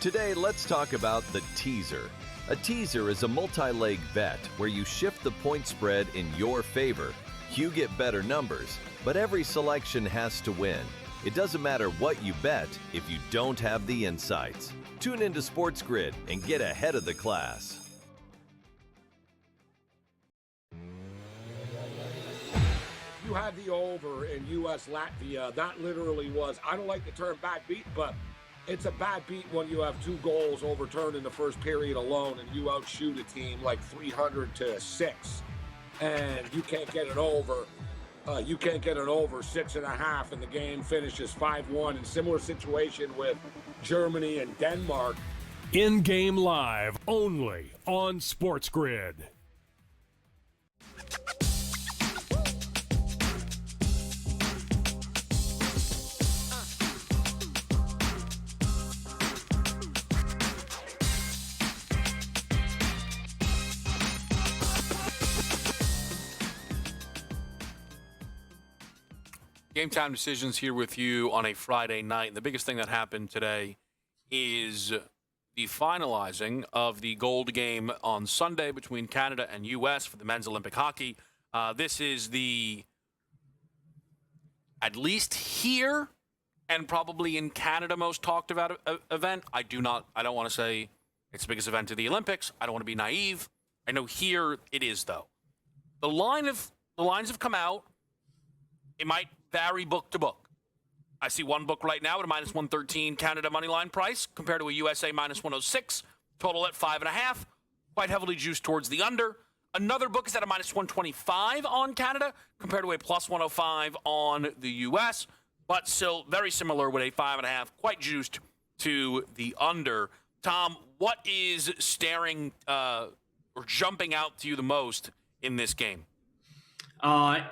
Today, let's talk about the teaser. A teaser is a multi-leg bet where you shift the point spread in your favor. You get better numbers, but every selection has to win. It doesn't matter what you bet if you don't have the insights. Tune into SportsGrid and get ahead of the class. You had the over in U.S. Latvia. That literally was, I don't like the term bad beat, but it's a bad beat when you have 2 goals overturned in the first period alone and you outshoot a team like 300-6, and you can't get it over. You can't get it over 6.5, and the game finishes 5-1. In similar situation with Germany and Denmark. In-game live, only on SportsGrid. Game Time Decisions here with you on a Friday night. The biggest thing that happened today is the finalizing of the gold game on Sunday between Canada and U.S. for the men's Olympic hockey. This is the, at least here and probably in Canada, most talked about event. I don't want to say it's the biggest event of the Olympics. I don't want to be naive. I know here it is, though. The lines have come out. It might vary book to book. I see one book right now at a minus 113 Canada money line price compared to a USA minus 106. Total at 5.5. Quite heavily juiced towards the under. Another book is at a minus 125 on Canada compared to a plus 105 on the US. But still very similar with a 5.5. Quite juiced to the under. Tom, what is staring or jumping out to you the most in this game?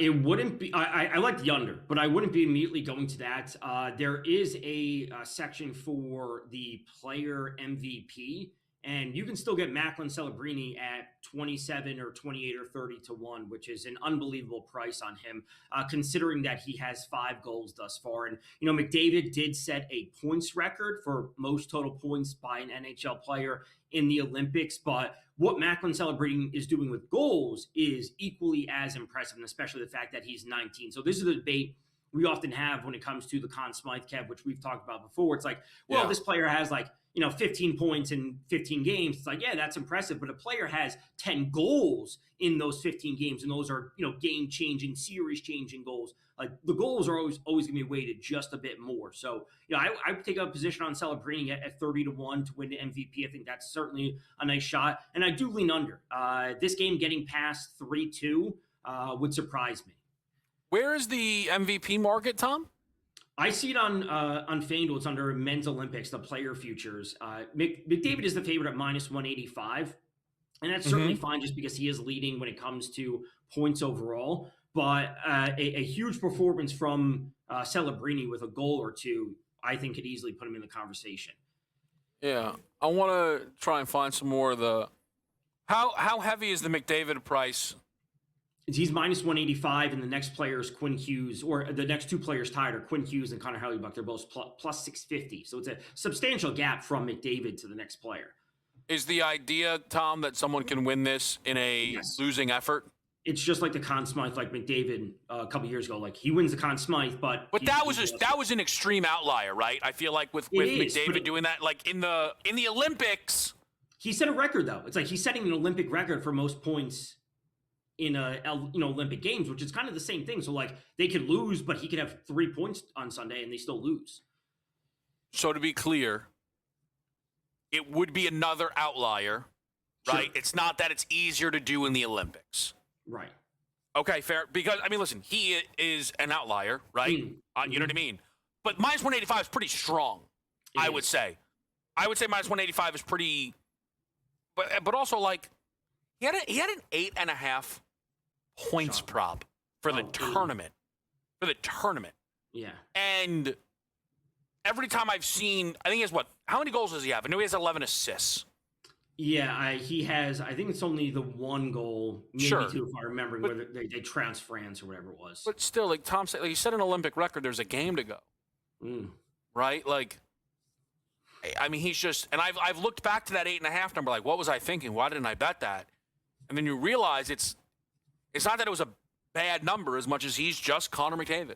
It wouldn't be. I like the under, but I wouldn't be immediately going to that. There is a section for the player MVP, and you can still get Macklin Celebrini at 27 or 28 or 30 to 1, which is an unbelievable price on him, considering that he has 5 goals thus far. And, you know, McDavid did set a points record for most total points by an NHL player in the Olympics, but what Macklin Celebrini is doing with goals is equally as impressive, and especially the fact that he's 19. So this is the debate we often have when it comes to the Conn Smythe, Kev, which we've talked about before. It's like, well, this player has 15 points in 15 games. It's like, yeah, that's impressive. But a player has 10 goals in those 15 games, and those are, game-changing, series-changing goals. Like, the goals are always going to be weighted just a bit more. So, I would take a position on Celebrini at 30 to 1 to win the MVP. I think that's certainly a nice shot. And I do lean under. This game getting past 3-2 would surprise me. Where is the MVP market, Tom? I see it on FanDuel. It's under Men's Olympics, the player futures. McDavid is the favorite at minus 185. And that's certainly fine just because he is leading when it comes to points overall. But a huge performance from Celebrini with a goal or two, I think could easily put him in the conversation. Yeah. I want to try and find some more of the... How heavy is the McDavid price? He's minus 185, and the next player is Quinn Hughes, or the next two players tied are Quinn Hughes and Connor Hellebuyck. They're both plus 650. So it's a substantial gap from McDavid to the next player. Is the idea, Tom, that someone can win this in a losing effort? It's just like the Conn Smythe, like McDavid a couple years ago. Like, he wins the Conn Smythe, but that was an extreme outlier, right? I feel like with McDavid doing that, like in the Olympics, he set a record though. It's like he's setting an Olympic record for most points in Olympic Games, which is kind of the same thing. So like they could lose, but he could have 3 points on Sunday and they still lose. So to be clear, it would be another outlier, right? Sure. It's not that it's easier to do in the Olympics. Right. Okay, fair. Because, I mean, listen, he is an outlier, right? You know what I mean? But minus 185 is pretty strong, I would say. I would say minus 185 is pretty... But also, like, he had an 8.5 points prop for the tournament. For the tournament. Yeah. And every time I've seen... I think he has, how many goals does he have? I know he has 11 assists. Yeah, he has. I think it's only the one goal, maybe two, if I remember, whether they trounced France or whatever it was. But still, like Tom said, he set an Olympic record. There's a game to go, right? Like, I mean, he's just. And I've looked back to that 8.5 number. Like, what was I thinking? Why didn't I bet that? And then you realize it's not that it was a bad number as much as he's just Connor McDavid,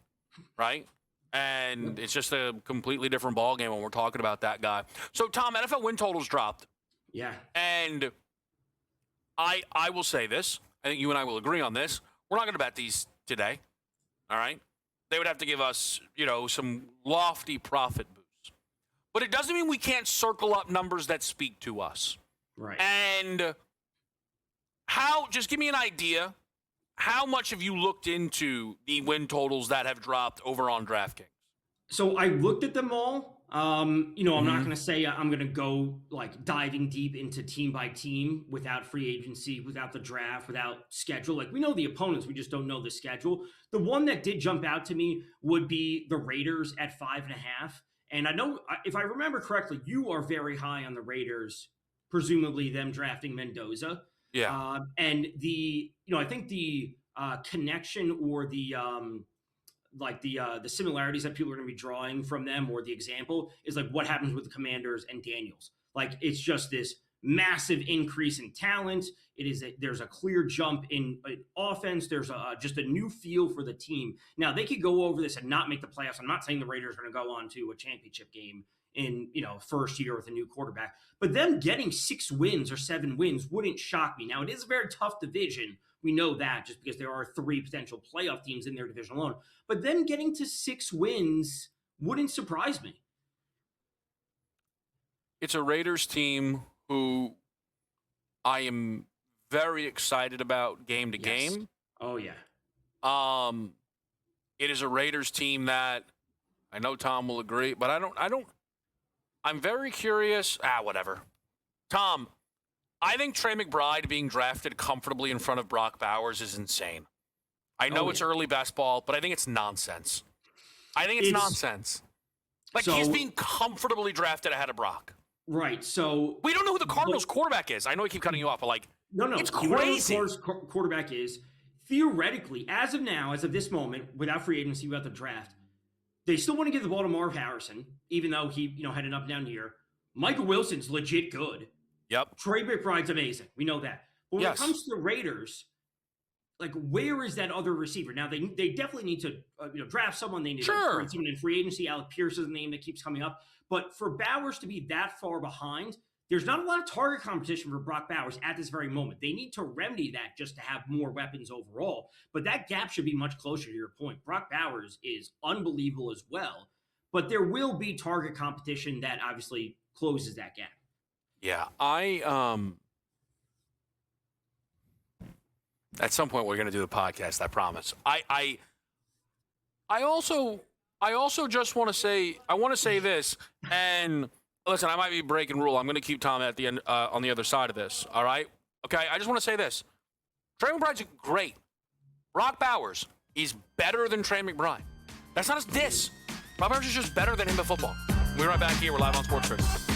right? And it's just a completely different ballgame when we're talking about that guy. So, Tom, NFL win totals dropped. Yeah. And I will say this. I think you and I will agree on this. We're not going to bet these today. All right? They would have to give us, some lofty profit boosts. But it doesn't mean we can't circle up numbers that speak to us. Right. And just give me an idea, how much have you looked into the win totals that have dropped over on DraftKings? So I looked at them all. I'm not going to say I'm going to go like diving deep into team by team without free agency, without the draft, without schedule. Like, we know the opponents, we just don't know the schedule. The one that did jump out to me would be the Raiders at 5.5. And I know, if I remember correctly, you are very high on the Raiders, presumably them drafting Mendoza. Yeah. And I think the connection or the like the similarities that people are going to be drawing from them, or the example is like what happens with the Commanders and Daniels. Like it's just this massive increase in talent. There's a clear jump in offense. There's just a new feel for the team. Now they could go over this and not make the playoffs. I'm not saying the Raiders are going to go on to a championship game in first year with a new quarterback, but them getting 6 wins or 7 wins wouldn't shock me. Now it is a very tough division. We know that just because there are 3 potential playoff teams in their division alone, but them getting to 6 wins wouldn't surprise me. It's a Raiders team who I am very excited about game to game. Oh yeah. It is a Raiders team that I know Tom will agree, but I'm very curious. Whatever. Tom, I think Trey McBride being drafted comfortably in front of Brock Bowers is insane. I know it's early best ball, but I think it's nonsense. I think it's nonsense. Like he's being comfortably drafted ahead of Brock. Right. So we don't know who the Cardinals quarterback is. I know I keep cutting you off, but like, no, it's crazy. crazy. Quarterback is theoretically, as of now, as of this moment, without free agency, without the draft, they still want to give the ball to Marv Harrison, even though he, had an up down year. Michael Wilson's legit good. Yep. Trey McBride's amazing. We know that. But when it comes to the Raiders, like, where is that other receiver? Now, they definitely need to draft someone. They need to bring someone in free agency. Alec Pierce is the name that keeps coming up. But for Bowers to be that far behind, there's not a lot of target competition for Brock Bowers at this very moment. They need to remedy that just to have more weapons overall. But that gap should be much closer to your point. Brock Bowers is unbelievable as well. But there will be target competition that obviously closes that gap. Yeah, at some point we're going to do the podcast, I promise. I also just want to say this, and listen, I might be breaking rule. I'm going to keep Tom at the end on the other side of this, all right? Okay, I just want to say this. Trey McBride's great. Brock Bowers, he's better than Trey McBride. That's not a diss. Brock Bowers is just better than him at football. We'll be right back here. We're live on SportsGrid.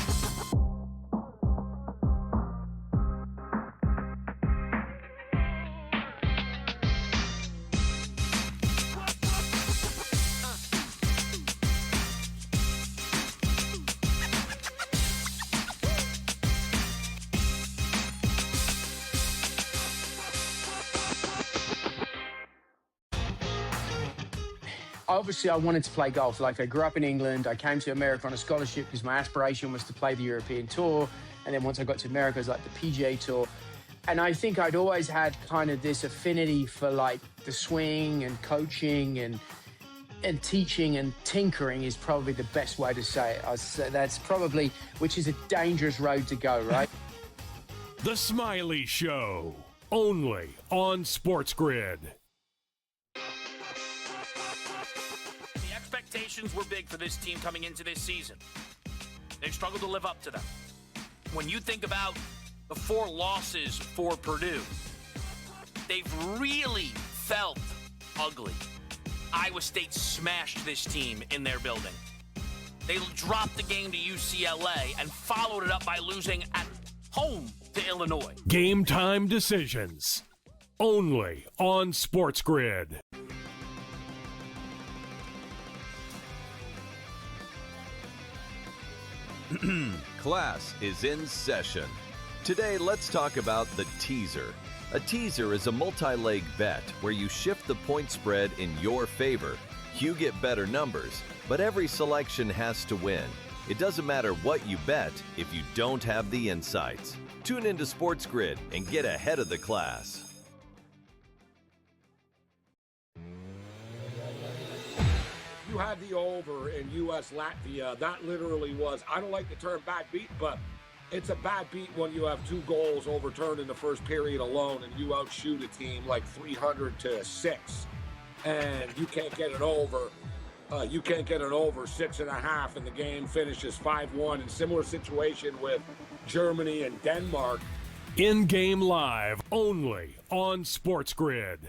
Obviously, I wanted to play golf. Like, I grew up in England. I came to America on a scholarship because my aspiration was to play the European Tour. And then once I got to America, it was like the PGA Tour. And I think I'd always had kind of this affinity for, like, the swing and coaching and teaching, and tinkering is probably the best way to say it. That's probably, which is a dangerous road to go, right? The Smiley Show, only on SportsGrid. Expectations were big for this team coming into this season. They've struggled to live up to them. When you think about the 4 losses for Purdue, they've really felt ugly. Iowa State smashed this team in their building. They dropped the game to UCLA and followed it up by losing at home to Illinois. Game time decisions, only on SportsGrid. Class is in session. Today, let's talk about the teaser. A teaser is a multi-leg bet where you shift the point spread in your favor. You get better numbers, but every selection has to win. It doesn't matter what you bet if you don't have the insights. Tune into SportsGrid and get ahead of the class. You had the over in U.S. Latvia. That literally was, I don't like the term bad beat, but it's a bad beat when you have 2 goals overturned in the first period alone and you outshoot a team like 300-6, and you can't get it over. You can't get it over 6.5, and the game finishes 5-1. And similar situation with Germany and Denmark. In-game live, only on SportsGrid.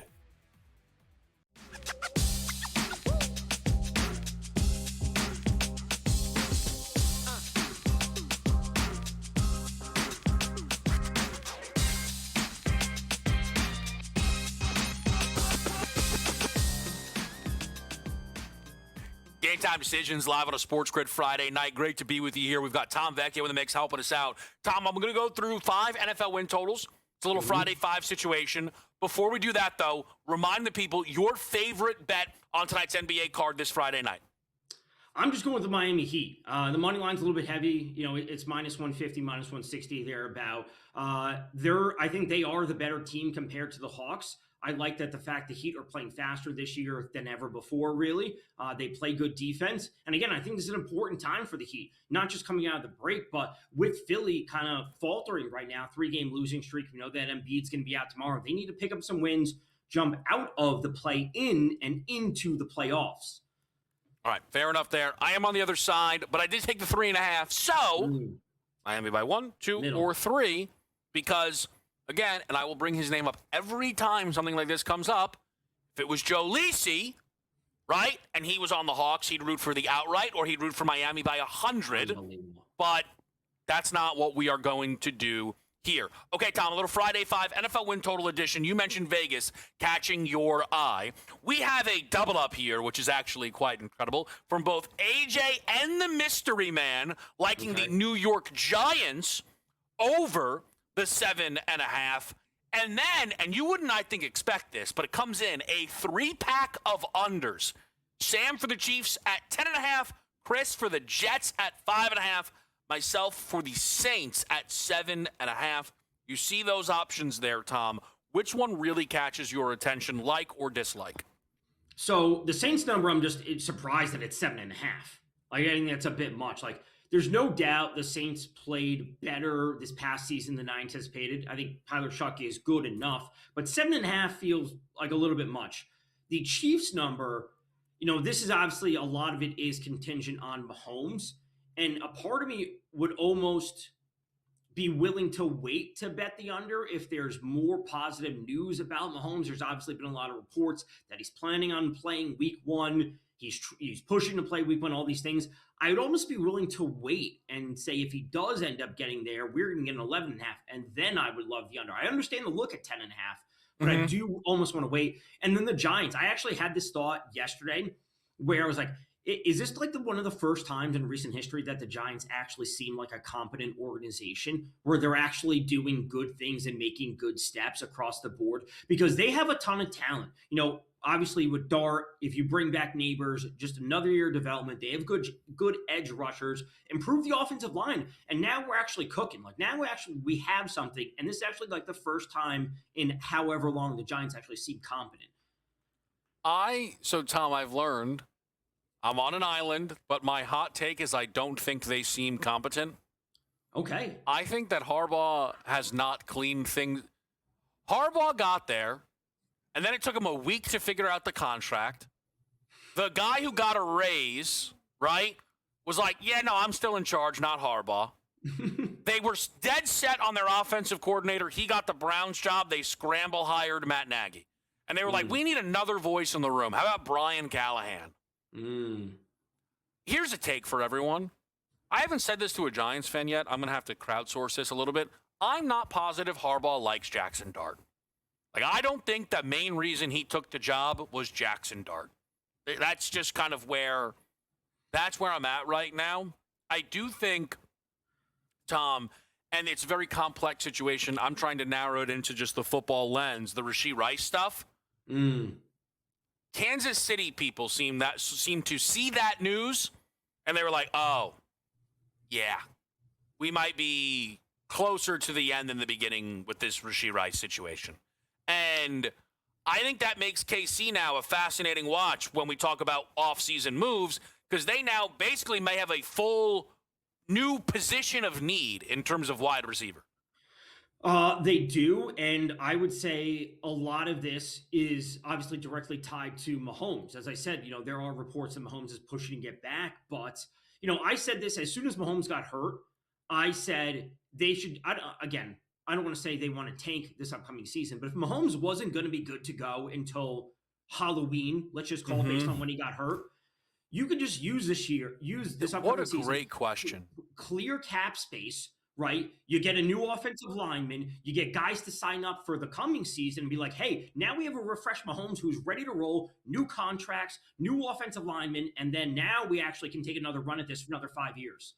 Game Time Decisions live on a SportsGrid Friday night. Great to be with you here. We've got Tom Vecchio in the mix helping us out. Tom, I'm going to go through 5 NFL win totals. It's a little Friday 5 situation. Before we do that, though, remind the people your favorite bet on tonight's NBA card this Friday night. I'm just going with the Miami Heat. The money line's a little bit heavy. You know, it's minus 150, minus 160 thereabout. I think they are the better team compared to the Hawks. I like that the fact the Heat are playing faster this year than ever before, really. They play good defense. And again, I think this is an important time for the Heat, not just coming out of the break, but with Philly kind of faltering right now, 3-game losing streak. We know that Embiid's going to be out tomorrow. They need to pick up some wins, jump out of the play-in and into the playoffs. All right, fair enough there. I am on the other side, but I did take the 3.5. So Miami by 1, 2, or 3, because, again, and I will bring his name up every time something like this comes up. If it was Joe Lisi, right, and he was on the Hawks, he'd root for the outright, or he'd root for Miami by 100. But that's not what we are going to do here. Okay, Tom, a little Friday 5 NFL win total edition. You mentioned Vegas catching your eye. We have a double up here, which is actually quite incredible, from both AJ and the Mystery Man liking the New York Giants over the 7.5. And then, and you wouldn't, I think, expect this, but it comes in a 3-pack of unders. Sam for the Chiefs at 10.5, Chris for the Jets at 5.5, myself for the Saints at 7.5. You see those options there, Tom. Which one really catches your attention, like or dislike? So the Saints number, I'm just surprised that it's 7.5. Like, I think that's a bit much. Like, there's no doubt the Saints played better this past season than I anticipated. I think Tyler Shuckey is good enough, but 7.5 feels like a little bit much. The Chiefs number, you know, this is obviously a lot of it is contingent on Mahomes. And a part of me would almost be willing to wait to bet the under if there's more positive news about Mahomes. There's obviously been a lot of reports that he's planning on playing week 1. He's pushing to play week 1, all these things. I would almost be willing to wait and say if he does end up getting there, we're going to get an 11.5, and then I would love the under. I understand the look at 10.5, but I do almost want to wait. And then the Giants, I actually had this thought yesterday where I was like, is this like one of the first times in recent history that the Giants actually seem like a competent organization where they're actually doing good things and making good steps across the board? Because they have a ton of talent. You know, obviously with Dart, if you bring back Neighbors, just another year of development. They have good edge rushers, improve the offensive line, and now we're actually cooking. Like, now we have something, and this is actually like the first time in however long the Giants actually seem competent. So Tom, I've learned I'm on an island, but my hot take is I don't think they seem competent. Okay. I think that Harbaugh has not cleaned things. Harbaugh got there, and then it took him a week to figure out the contract. The guy who got a raise, right, was like, yeah, no, I'm still in charge, not Harbaugh. They were dead set on their offensive coordinator. He got the Browns job. They scramble hired Matt Nagy. And they were like, we need another voice in the room. How about Brian Callahan? Here's a take for everyone. I haven't said this to a Giants fan yet. I'm going to have to crowdsource this a little bit. I'm not positive Harbaugh likes Jackson Dart. Like, I don't think the main reason he took the job was Jackson Dart. That's just kind of where I'm at right now. I do think, Tom, and it's a very complex situation. I'm trying to narrow it into just the football lens, the Rashee Rice stuff. Kansas City people seem to see that news, and they were like, oh, yeah, we might be closer to the end than the beginning with this Rashee Rice situation. And I think that makes KC now a fascinating watch when we talk about off-season moves, because they now basically may have a full new position of need in terms of wide receiver. They do, and I would say a lot of this is obviously directly tied to Mahomes. As I said, you know, there are reports that Mahomes is pushing to get back, but, you know, I said this as soon as Mahomes got hurt. I said they should, I don't want to say they want to tank this upcoming season, but if Mahomes wasn't going to be good to go until Halloween, let's just call based on when he got hurt, you could just use this upcoming season. What a great question. Clear cap space, right? You get a new offensive lineman, you get guys to sign up for the coming season and be like, hey, now we have a refreshed Mahomes who's ready to roll, new contracts, new offensive linemen, and then now we actually can take another run at this for another 5 years.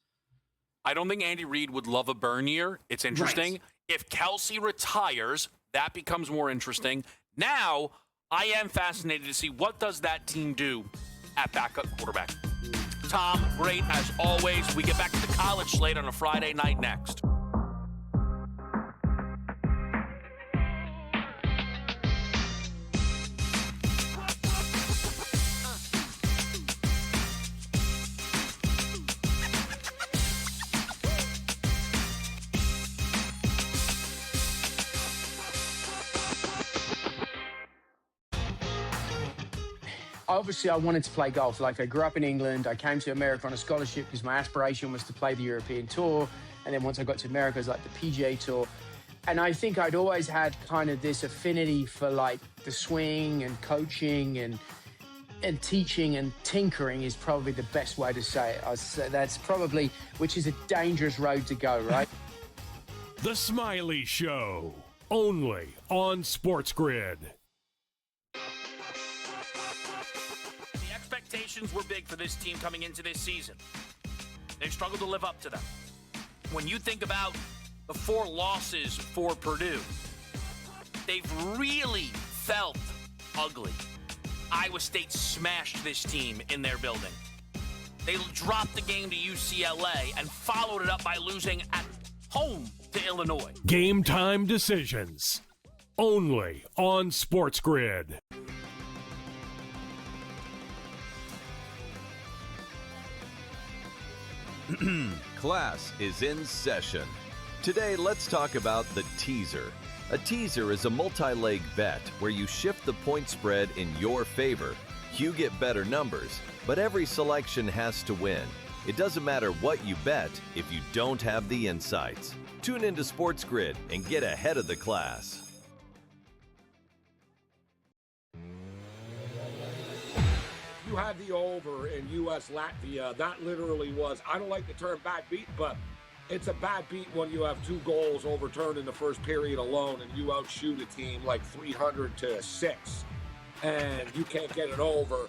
I don't think Andy Reid would love a burn year. It's interesting. Right. If Kelsey retires, that becomes more interesting. Now, I am fascinated to see what does that team do at backup quarterback. Tom, great as always. We get back to the college slate on a Friday night next. Obviously, I wanted to play golf. Like, I grew up in England. I came to America on a scholarship because my aspiration was to play the European Tour. And then once I got to America, it was like the PGA Tour. And I think I'd always had kind of this affinity for, like, the swing and coaching and teaching, and tinkering is probably the best way to say it. I'd say that's probably, which is a dangerous road to go, right? The Smiley Show, only on SportsGrid. The expectations were big for this team coming into this season. They've struggled to live up to them. When you think about the 4 losses for Purdue, they've really felt ugly. Iowa State smashed this team in their building. They dropped the game to UCLA and followed it up by losing at home to Illinois. Game time decisions, only on SportsGrid. Class is in session. Today, let's talk about the teaser. A teaser is a multi-leg bet where you shift the point spread in your favor. You get better numbers, but every selection has to win. It doesn't matter what you bet if you don't have the insights. Tune into SportsGrid and get ahead of the class. You had the over in U.S. Latvia. That literally was, I don't like the term bad beat, but it's a bad beat when you have 2 goals overturned in the first period alone and you outshoot a team like 300-6, and you can't get it over.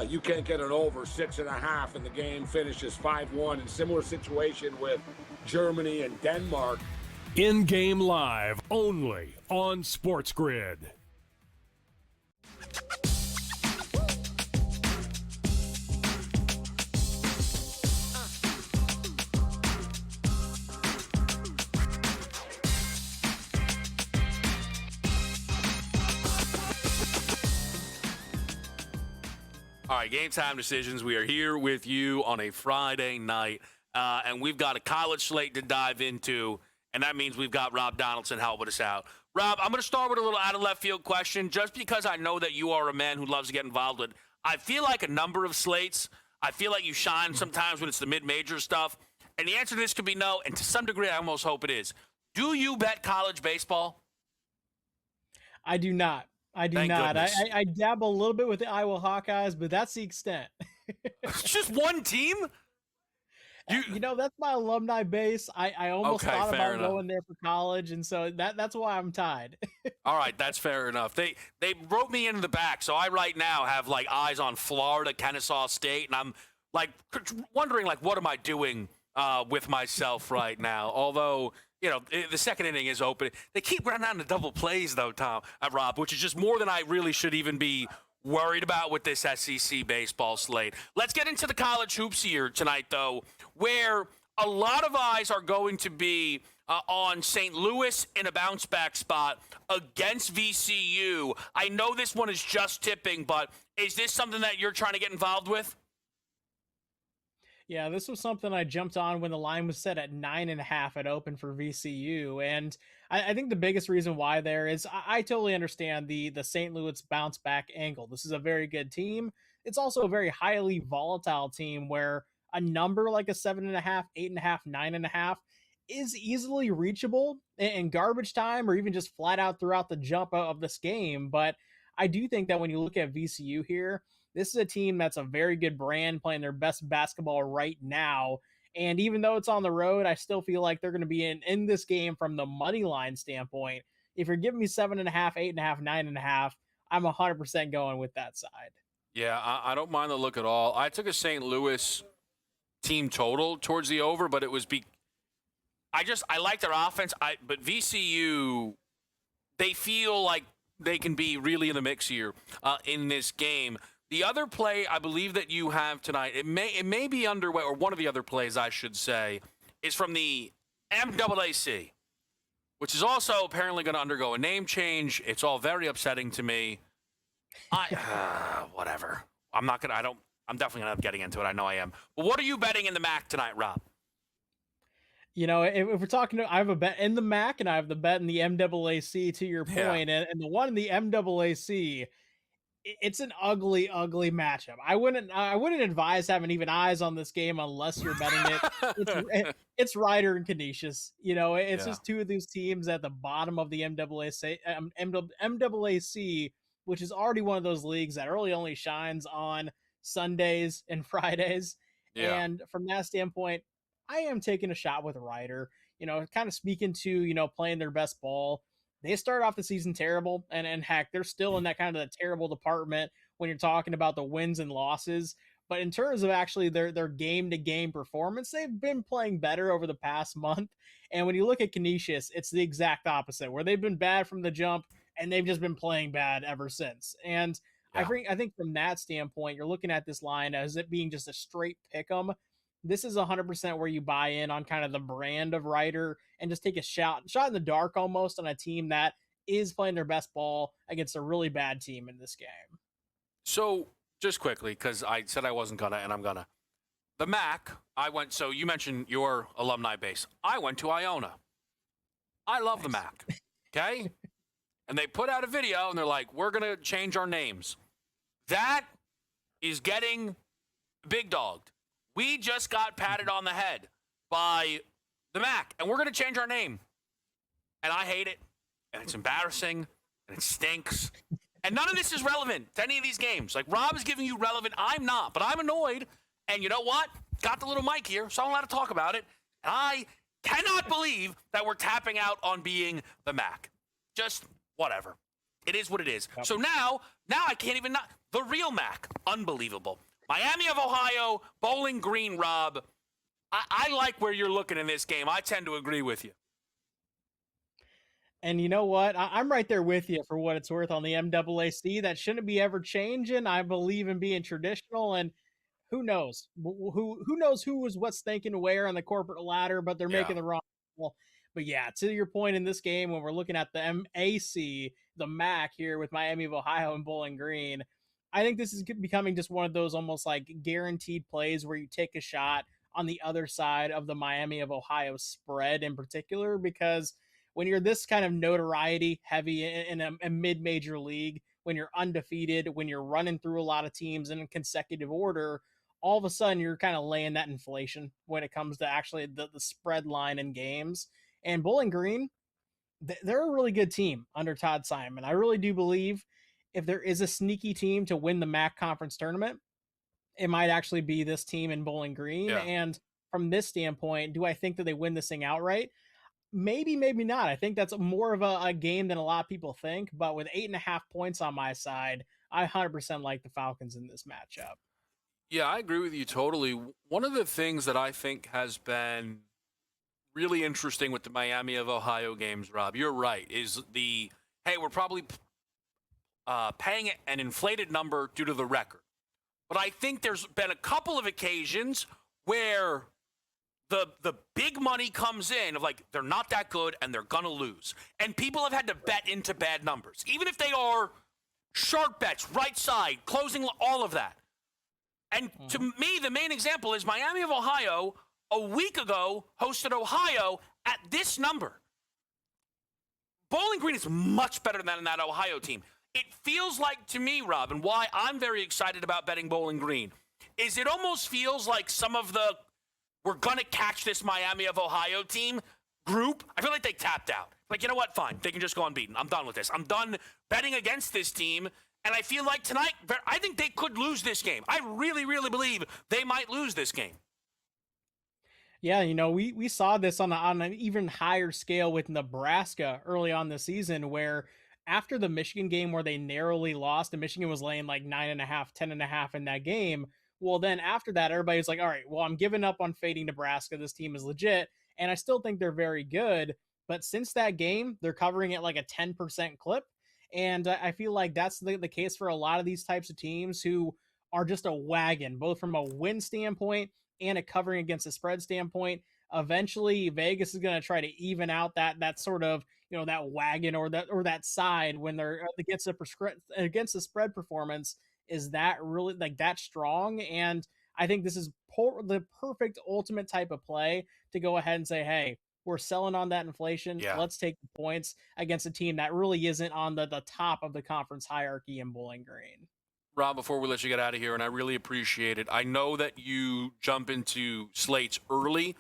You can't get it over 6.5, and the game finishes 5-1. In similar situation with Germany and Denmark. In-game live, only on SportsGrid. All right, game time decisions. We are here with you on a Friday night, and we've got a college slate to dive into, and that means we've got Rob Donaldson helping us out. Rob, I'm going to start with a little out-of-left-field question, just because I know that you are a man who loves to get involved with. I feel like a number of slates. I feel like you shine sometimes when it's the mid-major stuff, and the answer to this could be no, and to some degree, I almost hope it is. Do you bet college baseball? I do not. I do Thank not. goodness. I dabble a little bit with the Iowa Hawkeyes, but that's the extent. It's just one team? You know, that's my alumni base. I almost Okay, thought fair about enough. going there for college, and so that's why I'm tied. All right, that's fair enough. They wrote me into the back, so I right now have like eyes on Florida, Kennesaw State, and I'm like wondering like what am I doing with myself right now? Although, you know, the second inning is open. They keep running out into double plays though, Rob, which is just more than I really should even be worried about with this SEC baseball slate. Let's get into the college hoops here tonight, though, where a lot of eyes are going to be on St. Louis in a bounce-back spot against VCU. I know this one is just tipping, but is this something that you're trying to get involved with? Yeah, this was something I jumped on when the line was set at 9.5 at open for VCU. And I think the biggest reason why there is I totally understand the St. Louis bounce back angle. This is a very good team. It's also a very highly volatile team where a number like a 7.5, 8.5, 9.5 is easily reachable in garbage time or even just flat out throughout the jump of this game. But I do think that when you look at VCU here, this is a team that's a very good brand playing their best basketball right now. And even though it's on the road, I still feel like they're going to be in this game from the money line standpoint. If you're giving me 7.5, 8.5, 9.5, I'm 100% going with that side. Yeah, I don't mind the look at all. I took a St. Louis team total towards the over, but it was I like their offense. But VCU, they feel like they can be really in the mix here in this game. The other play I believe that you have tonight, it may be underway, or one of the other plays I should say, is from the MAAC, which is also apparently going to undergo a name change. It's all very upsetting to me. Whatever. I'm definitely going to end up getting into it. I know I am. But what are you betting in the MAC tonight, Rob? If we're talking, I have a bet in the MAC and I have the bet in the MAAC, to your point. And the one in the MAAC, it's an ugly, ugly matchup. I wouldn't advise having even eyes on this game unless you're betting it. It's Ryder and Canisius. It's just two of these teams at the bottom of the MAAC, which is already one of those leagues that really only shines on Sundays and Fridays. Yeah. And from that standpoint, I am taking a shot with Ryder, kind of speaking to, playing their best ball. They started off the season terrible, and heck, they're still in that kind of the terrible department when you're talking about the wins and losses. But in terms of actually their game-to-game performance, they've been playing better over the past month. And when you look at Canisius, it's the exact opposite, where they've been bad from the jump, and they've just been playing bad ever since. And I think from that standpoint, you're looking at this line as it being just a straight pick 'em. This is 100% where you buy in on kind of the brand of Ryder and just take a shot in the dark almost on a team that is playing their best ball against a really bad team in this game. So just quickly, because I said I wasn't gonna, and I'm gonna. The MAC, so you mentioned your alumni base. I went to Iona. I love the MAC, okay? And they put out a video, and they're like, we're going to change our names. That is getting big dogged. We just got patted on the head by the MAC, and we're going to change our name. And I hate it, and it's embarrassing, and it stinks. And none of this is relevant to any of these games. Like, Rob is giving you relevant. I'm not, but I'm annoyed. And you know what? Got the little mic here, so I'm allowed to talk about it. And I cannot believe that we're tapping out on being the MAC. Just whatever. It is what it is. Yep. So now I can't even not. The real MAC. Unbelievable. Miami of Ohio, Bowling Green, Rob. I like where you're looking in this game. I tend to agree with you. And you know what? I'm right there with you for what it's worth on the MAAC. That shouldn't be ever changing. I believe in being traditional, and who knows? Who knows what's thinking where on the corporate ladder, but they're making the wrong call. But yeah, to your point in this game, when we're looking at the MAC, the MAC here with Miami of Ohio and Bowling Green, I think this is becoming just one of those almost like guaranteed plays where you take a shot on the other side of the Miami of Ohio spread in particular, because when you're this kind of notoriety heavy in a mid-major league, when you're undefeated, when you're running through a lot of teams in consecutive order, all of a sudden you're kind of laying that inflation when it comes to actually the spread line in games. And Bowling Green, they're a really good team under Todd Simon. I really do believe if there is a sneaky team to win the MAC conference tournament, it might actually be this team in Bowling Green. Yeah. And from this standpoint, do I think that they win this thing outright? Maybe, maybe not. I think that's more of a game than a lot of people think. But with 8.5 points on my side, I 100% like the Falcons in this matchup. Yeah, I agree with you totally. One of the things that I think has been really interesting with the Miami of Ohio games, Rob, you're right, is we're probably paying an inflated number due to the record. But I think there's been a couple of occasions where the big money comes in of like, they're not that good and they're going to lose. And people have had to bet into bad numbers, even if they are sharp bets, right side, closing, all of that. And to me, the main example is Miami of Ohio a week ago hosted Ohio at this number. Bowling Green is much better than that Ohio team. It feels like to me, Rob, and why I'm very excited about betting Bowling Green, is it almost feels like some of the we're going to catch this Miami of Ohio team group. I feel like they tapped out. Like, you know what? Fine. They can just go unbeaten. I'm done with this. I'm done betting against this team. And I feel like tonight, I think they could lose this game. I really, really believe they might lose this game. Yeah, we saw this on an even higher scale with Nebraska early on this season, where after the Michigan game where they narrowly lost and Michigan was laying like 9.5, 10.5 in that game. Well, then after that, everybody's like, all right, well, I'm giving up on fading Nebraska. This team is legit. And I still think they're very good. But since that game, they're covering it like a 10% clip. And I feel like that's the case for a lot of these types of teams who are just a wagon, both from a win standpoint and a covering against a spread standpoint. Eventually, Vegas is going to try to even out that sort of, that wagon or that side when they're against the spread performance. Is that really like that strong? And I think this is the perfect ultimate type of play to go ahead and say, hey, we're selling on that inflation. Yeah. Let's take the points against a team that really isn't on the top of the conference hierarchy in Bowling Green. Rob, before we let you get out of here, and I really appreciate it, I know that you jump into slates early.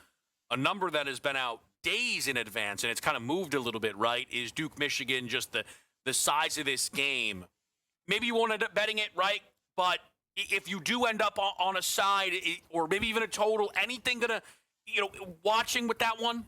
A number that has been out days in advance, and it's kind of moved a little bit, right, is Duke, Michigan, just the size of this game. Maybe you won't end up betting it, right? But if you do end up on a side or maybe even a total, anything going to, watching with that one?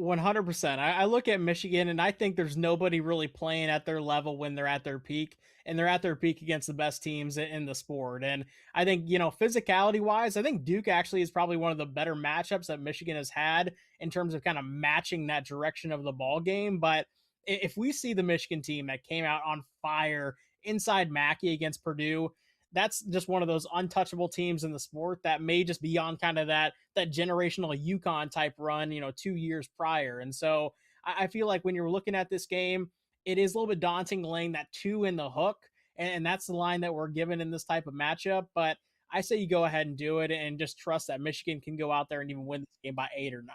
100%. I look at Michigan and I think there's nobody really playing at their level when they're at their peak, and they're at their peak against the best teams in the sport. And I think, physicality wise, I think Duke actually is probably one of the better matchups that Michigan has had in terms of kind of matching that direction of the ball game. But if we see the Michigan team that came out on fire inside Mackey against Purdue, that's just one of those untouchable teams in the sport that may just be on kind of that generational UConn type run, 2 years prior. And so I feel like when you're looking at this game, it is a little bit daunting laying that 2 in the hook. And that's the line that we're given in this type of matchup. But I say you go ahead and do it and just trust that Michigan can go out there and even win this game by 8 or 9.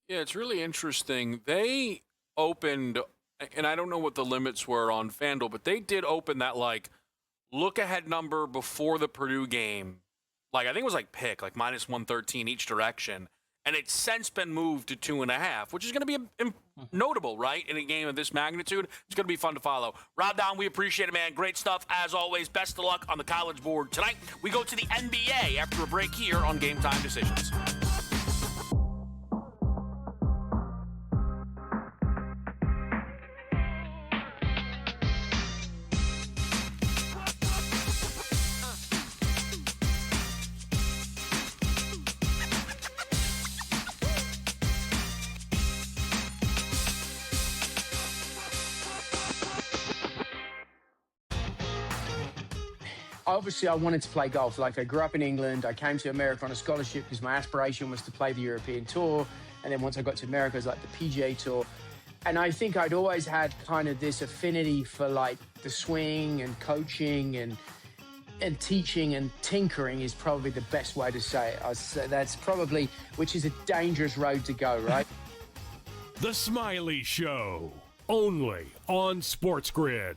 Yeah, it's really interesting. They opened, and I don't know what the limits were on FanDuel, but they did open that look ahead number before the Purdue game. I think it was pick, minus 113 each direction. And it's since been moved to 2.5, which is going to be notable, right? In a game of this magnitude, it's going to be fun to follow. Rob Down, we appreciate it, man. Great stuff as always. Best of luck on the college board tonight. We go to the NBA after a break here on Game Time Decisions. Obviously, I wanted to play golf. I grew up in England. I came to America on a scholarship because my aspiration was to play the European Tour. And then once I got to America, it was the PGA Tour. And I think I'd always had kind of this affinity for the swing and coaching and teaching and tinkering is probably the best way to say it. That's probably, which is a dangerous road to go, right? The Smiley Show, only on SportsGrid.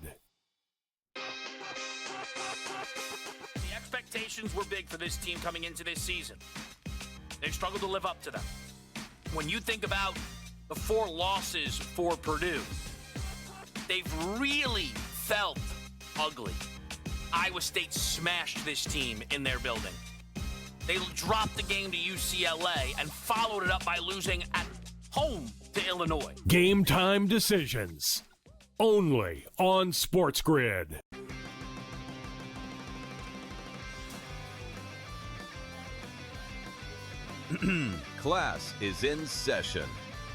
Expectations were big for this team coming into this season. They've struggled to live up to them. When you think about the 4 losses for Purdue, they've really felt ugly. Iowa State smashed this team in their building. They dropped the game to UCLA and followed it up by losing at home to Illinois. Game Time Decisions, only on SportsGrid. Class is in session.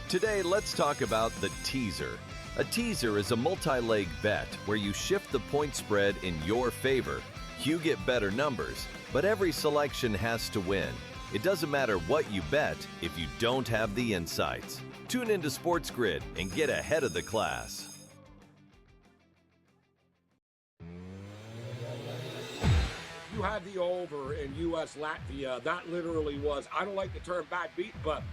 Today, let's talk about the teaser. A teaser is a multi-leg bet where you shift the point spread in your favor. You get better numbers, but every selection has to win. It doesn't matter what you bet if you don't have the insights. Tune into SportsGrid and get ahead of the class. You had the over in U.S. Latvia. That literally was, I don't like the term bad beat, but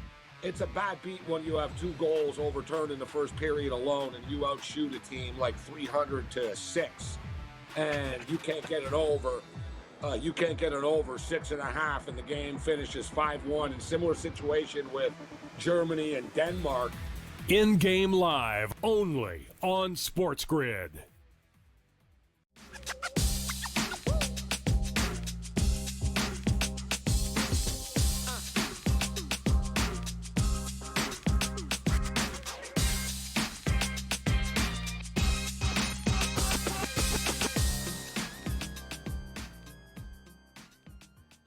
it's a bad beat when you have 2 goals overturned in the first period alone and you outshoot a team 300-6 and you can't get it over. You can't get it over 6.5 and the game finishes 5-1. And similar situation with Germany and Denmark. In-game live, only on SportsGrid.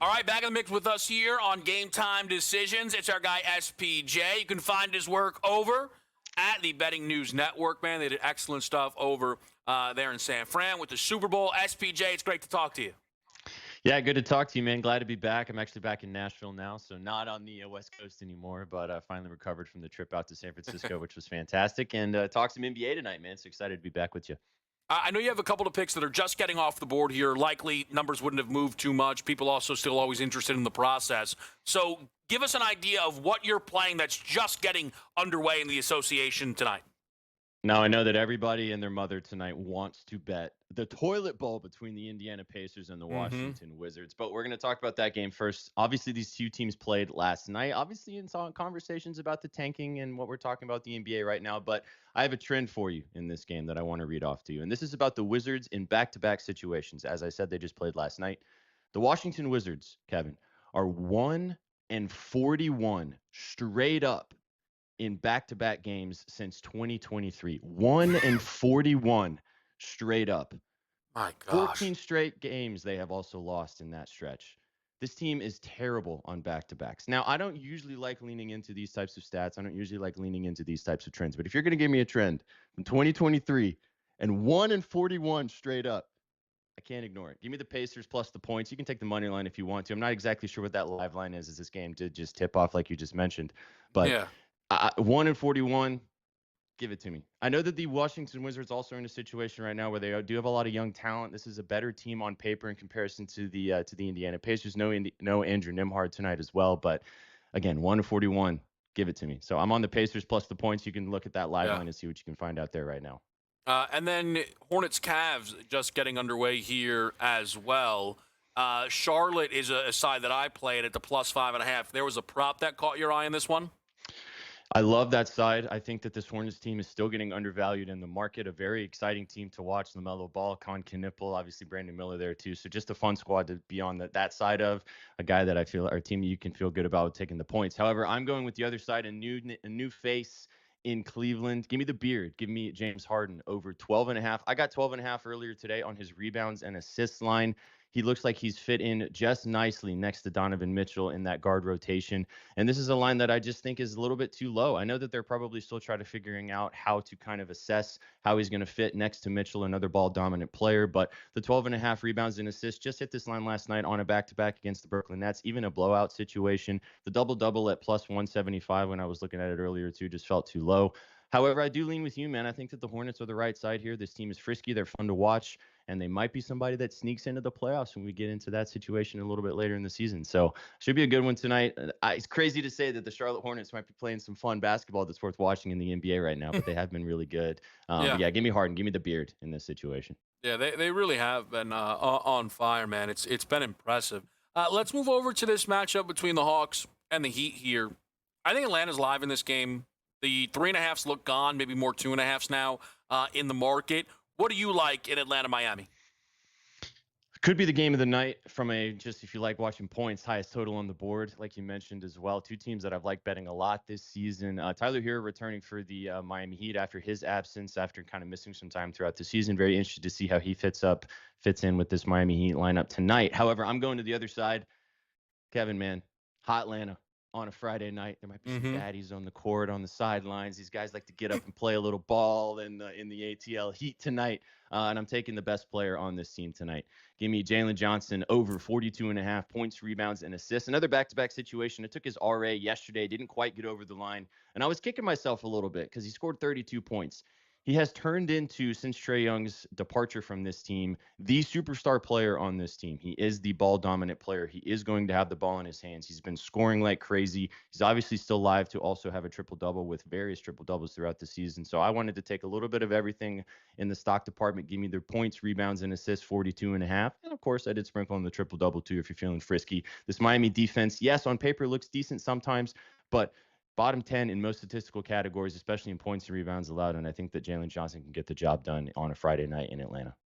All right, back in the mix with us here on Game Time Decisions. It's our guy SPJ. You can find his work over at the Betting News Network, man. They did excellent stuff over there in San Fran with the Super Bowl. SPJ, it's great to talk to you. Yeah, good to talk to you, man. Glad to be back. I'm actually back in Nashville now, so not on the West Coast anymore, but I finally recovered from the trip out to San Francisco, which was fantastic, and talk some NBA tonight, man. So excited to be back with you. I know you have a couple of picks that are just getting off the board here. Likely numbers wouldn't have moved too much. People also still always interested in the process. So give us an idea of what you're playing that's just getting underway in the association tonight. Now, I know that everybody and their mother tonight wants to bet the toilet bowl between the Indiana Pacers and the Washington Wizards, but we're going to talk about that game first. Obviously, these two teams played last night, obviously in some conversations about the tanking and what we're talking about the NBA right now, but I have a trend for you in this game that I want to read off to you, and this is about the Wizards in back-to-back situations. As I said, they just played last night. The Washington Wizards, Kevin, are 1-41 straight up in back-to-back games since 2023. 1-41 straight up. My gosh. 14 straight games they have also lost in that stretch. This team is terrible on back-to-backs. Now, I don't usually like leaning into these types of stats. I don't usually like leaning into these types of trends. But if you're going to give me a trend from 2023 and 1-41 straight up, I can't ignore it. Give me the Pacers plus the points. You can take the money line if you want to. I'm not exactly sure what that live line is, as this game did just tip off like you just mentioned. But yeah. 1-41, give it to me. I know that the Washington Wizards also are in a situation right now where they do have a lot of young talent. This is a better team on paper in comparison to the Indiana Pacers. No Andrew Nembhard tonight as well, but again, 1-41, give it to me. So I'm on the Pacers plus the points. You can look at that live line and see what you can find out there right now. And then Hornets Cavs just getting underway here as well. Charlotte is a side that I played at the plus 5.5. There was a prop that caught your eye in this one? I love that side. I think that this Hornets team is still getting undervalued in the market. A very exciting team to watch. LaMelo Ball, Con Knipple, obviously Brandon Miller there too. So just a fun squad to be on that side of. A guy that I feel, our team, you can feel good about taking the points. However, I'm going with the other side, a new face in Cleveland. Give me the beard. Give me James Harden over 12.5. I got 12.5 earlier today on his rebounds and assists line. He looks like he's fit in just nicely next to Donovan Mitchell in that guard rotation. And this is a line that I just think is a little bit too low. I know that they're probably still trying to figuring out how to kind of assess how he's going to fit next to Mitchell, another ball dominant player. But the 12.5 rebounds and assists just hit this line last night on a back-to-back against the Brooklyn Nets, even a blowout situation. The double-double at plus 175 when I was looking at it earlier too just felt too low. However, I do lean with you, man. I think that the Hornets are the right side here. This team is frisky. They're fun to watch, and they might be somebody that sneaks into the playoffs when we get into that situation a little bit later in the season. So should be a good one tonight. It's crazy to say that the Charlotte Hornets might be playing some fun basketball that's worth watching in the NBA right now, but they have been really good. But yeah, give me Harden. Give me the beard in this situation. Yeah, they really have been on fire, man. It's been impressive. Let's move over to this matchup between the Hawks and the Heat here. I think Atlanta's live in this game. The 3.5s look gone, maybe more 2.5s now in the market. What do you like in Atlanta, Miami? Could be the game of the night from just if you like watching points, highest total on the board, like you mentioned as well. Two teams that I've liked betting a lot this season. Tyler Hero returning for the Miami Heat after his absence, after kind of missing some time throughout the season. Very interested to see how he fits in with this Miami Heat lineup tonight. However, I'm going to the other side. Kevin, man, hot Atlanta. On a Friday night, there might be some baddies on the court, on the sidelines. These guys like to get up and play a little ball in the ATL Heat tonight, and I'm taking the best player on this team tonight. Give me Jalen Johnson over 42.5 points, rebounds, and assists. Another back-to-back situation. It took his RA yesterday, didn't quite get over the line, and I was kicking myself a little bit because he scored 32 points. He has turned into, since Trae Young's departure from this team, the superstar player on this team. He is the ball-dominant player. He is going to have the ball in his hands. He's been scoring like crazy. He's obviously still live to also have a triple-double with various triple-doubles throughout the season. So I wanted to take a little bit of everything in the stock department. Give me their points, rebounds, and assists, 42.5. And, of course, I did sprinkle in the triple-double, too, if you're feeling frisky. This Miami defense, yes, on paper looks decent sometimes, but bottom 10 in most statistical categories, especially in points and rebounds allowed, and I think that Jalen Johnson can get the job done on a Friday night in Atlanta.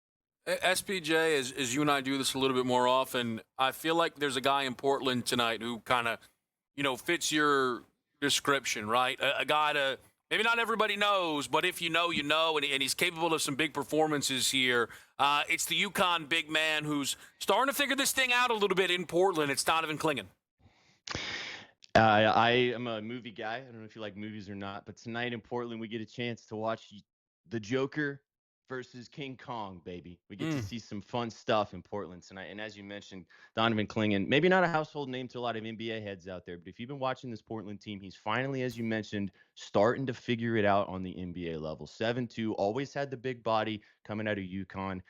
SPJ, as you and I do this a little bit more often, I feel like there's a guy in Portland tonight who kind of, fits your description, right? A guy to Maybe not everybody knows, but if you know, you know, and he's capable of some big performances here. It's the UConn big man who's starting to figure this thing out a little bit in Portland. It's Donovan Clingan. I am a movie guy. I don't know if you like movies or not, but tonight in Portland, we get a chance to watch the Joker versus King Kong, baby. We get to see some fun stuff in Portland tonight. And as you mentioned, Donovan Clingan, maybe not a household name to a lot of NBA heads out there, but if you've been watching this Portland team, he's finally, as you mentioned, starting to figure it out on the NBA level. 7'2", always had the big body coming out of UConn.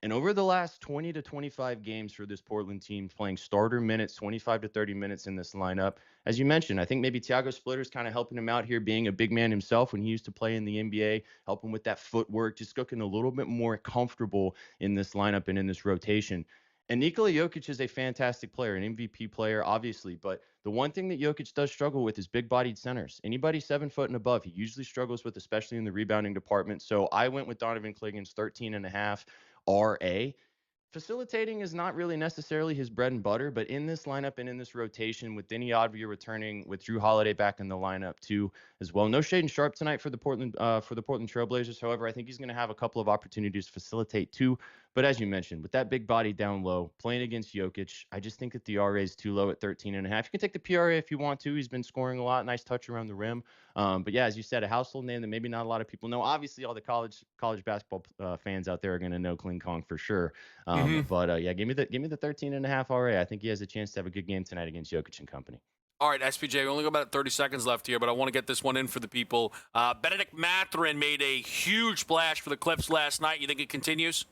And over the last 20 to 25 games for this Portland team, playing starter minutes, 25 to 30 minutes in this lineup. As you mentioned, I think maybe Thiago Splitter's kind of helping him out here, being a big man himself when he used to play in the NBA, helping with that footwork, just looking a little bit more comfortable in this lineup and in this rotation. And Nikola Jokic is a fantastic player, an MVP player, obviously. But the one thing that Jokic does struggle with is big-bodied centers. Anybody 7 foot and above, he usually struggles with, especially in the rebounding department. So I went with Donovan Clingan's 13.5 RA. Facilitating is not really necessarily his bread and butter, but in this lineup and in this rotation, with Denny Advia returning, with Drew Holiday back in the lineup too, as well. No Shaedon Sharpe tonight for the Portland Trailblazers. However, I think he's going to have a couple of opportunities to facilitate too. But as you mentioned, with that big body down low, playing against Jokic, I just think that the RA is too low at 13.5. You can take the PRA if you want to. He's been scoring a lot. Nice touch around the rim. But yeah, as you said, a household name that maybe not a lot of people know. Obviously, all the college basketball fans out there are going to know King Kong for sure. But yeah, give me the 13.5 RA. I think he has a chance to have a good game tonight against Jokic and company. All right, SPJ, we only got about 30 seconds left here, but I want to get this one in for the people. Benedict Mathurin made a huge splash for the Clips last night. You think it continues?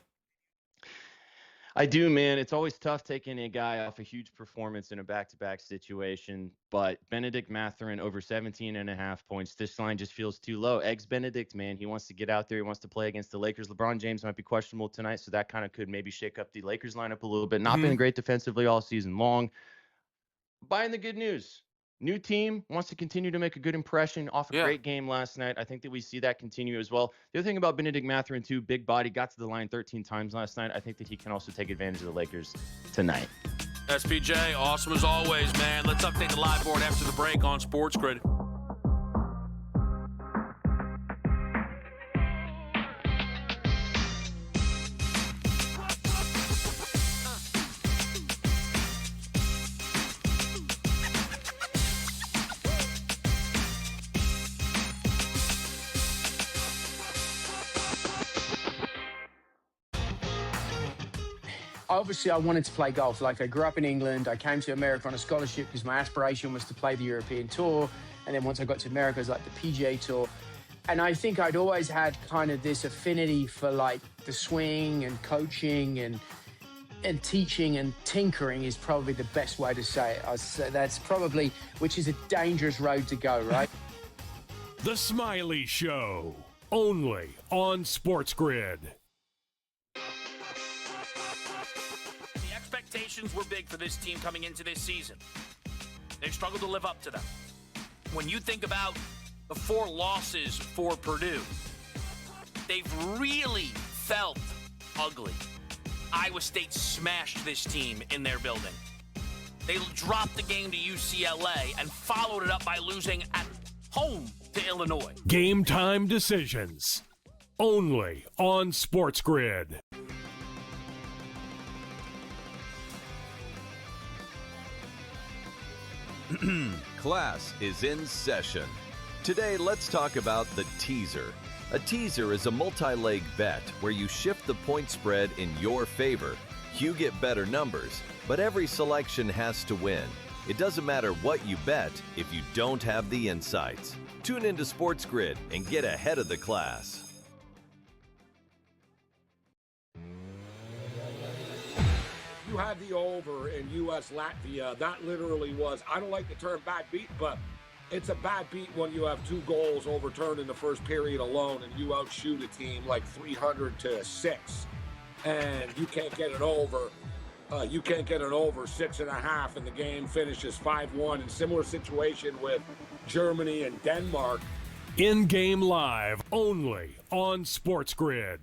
I do, man. It's always tough taking a guy off a huge performance in a back-to-back situation, but Benedict Mathurin over 17.5 points. This line just feels too low. Eggs Benedict, man. He wants to get out there. He wants to play against the Lakers. LeBron James might be questionable tonight, so that kind of could maybe shake up the Lakers lineup a little bit. Not been great defensively all season long. Buying the good news. New team wants to continue to make a good impression off a great game last night. I think that we see that continue as well. The other thing about Benedict Mathurin, too, big body, got to the line 13 times last night. I think that he can also take advantage of the Lakers tonight. SPJ, awesome as always, man. Let's update the live board after the break on SportsGrid. Obviously, I wanted to play golf. Like, I grew up in England. I came to America on a scholarship because my aspiration was to play the European Tour. And then once I got to America, it was like the PGA Tour. And I think I'd always had kind of this affinity for, like, the swing and coaching and teaching and tinkering is probably the best way to say it. I'd say that's probably, which is a dangerous road to go, right? The Smiley Show, only on SportsGrid. Expectations were big for this team coming into this season. They've struggled to live up to them. When you think about the 4 losses for Purdue, they've really felt ugly. Iowa State smashed this team in their building. They dropped the game to UCLA and followed it up by losing at home to Illinois. Game time decisions, only on SportsGrid. Class is in session. Today, let's talk about the teaser. A teaser is a multi-leg bet where you shift the point spread in your favor. You get better numbers, but every selection has to win. It doesn't matter what you bet if you don't have the insights. Tune into SportsGrid and get ahead of the class. You had the over in U.S. Latvia. That literally was, I don't like the term bad beat, but it's a bad beat when you have 2 goals overturned in the first period alone and you outshoot a team like 300-6 and you can't get it over. You can't get it over 6.5 and the game finishes 5-1. And similar situation with Germany and Denmark. In-game live, only on SportsGrid.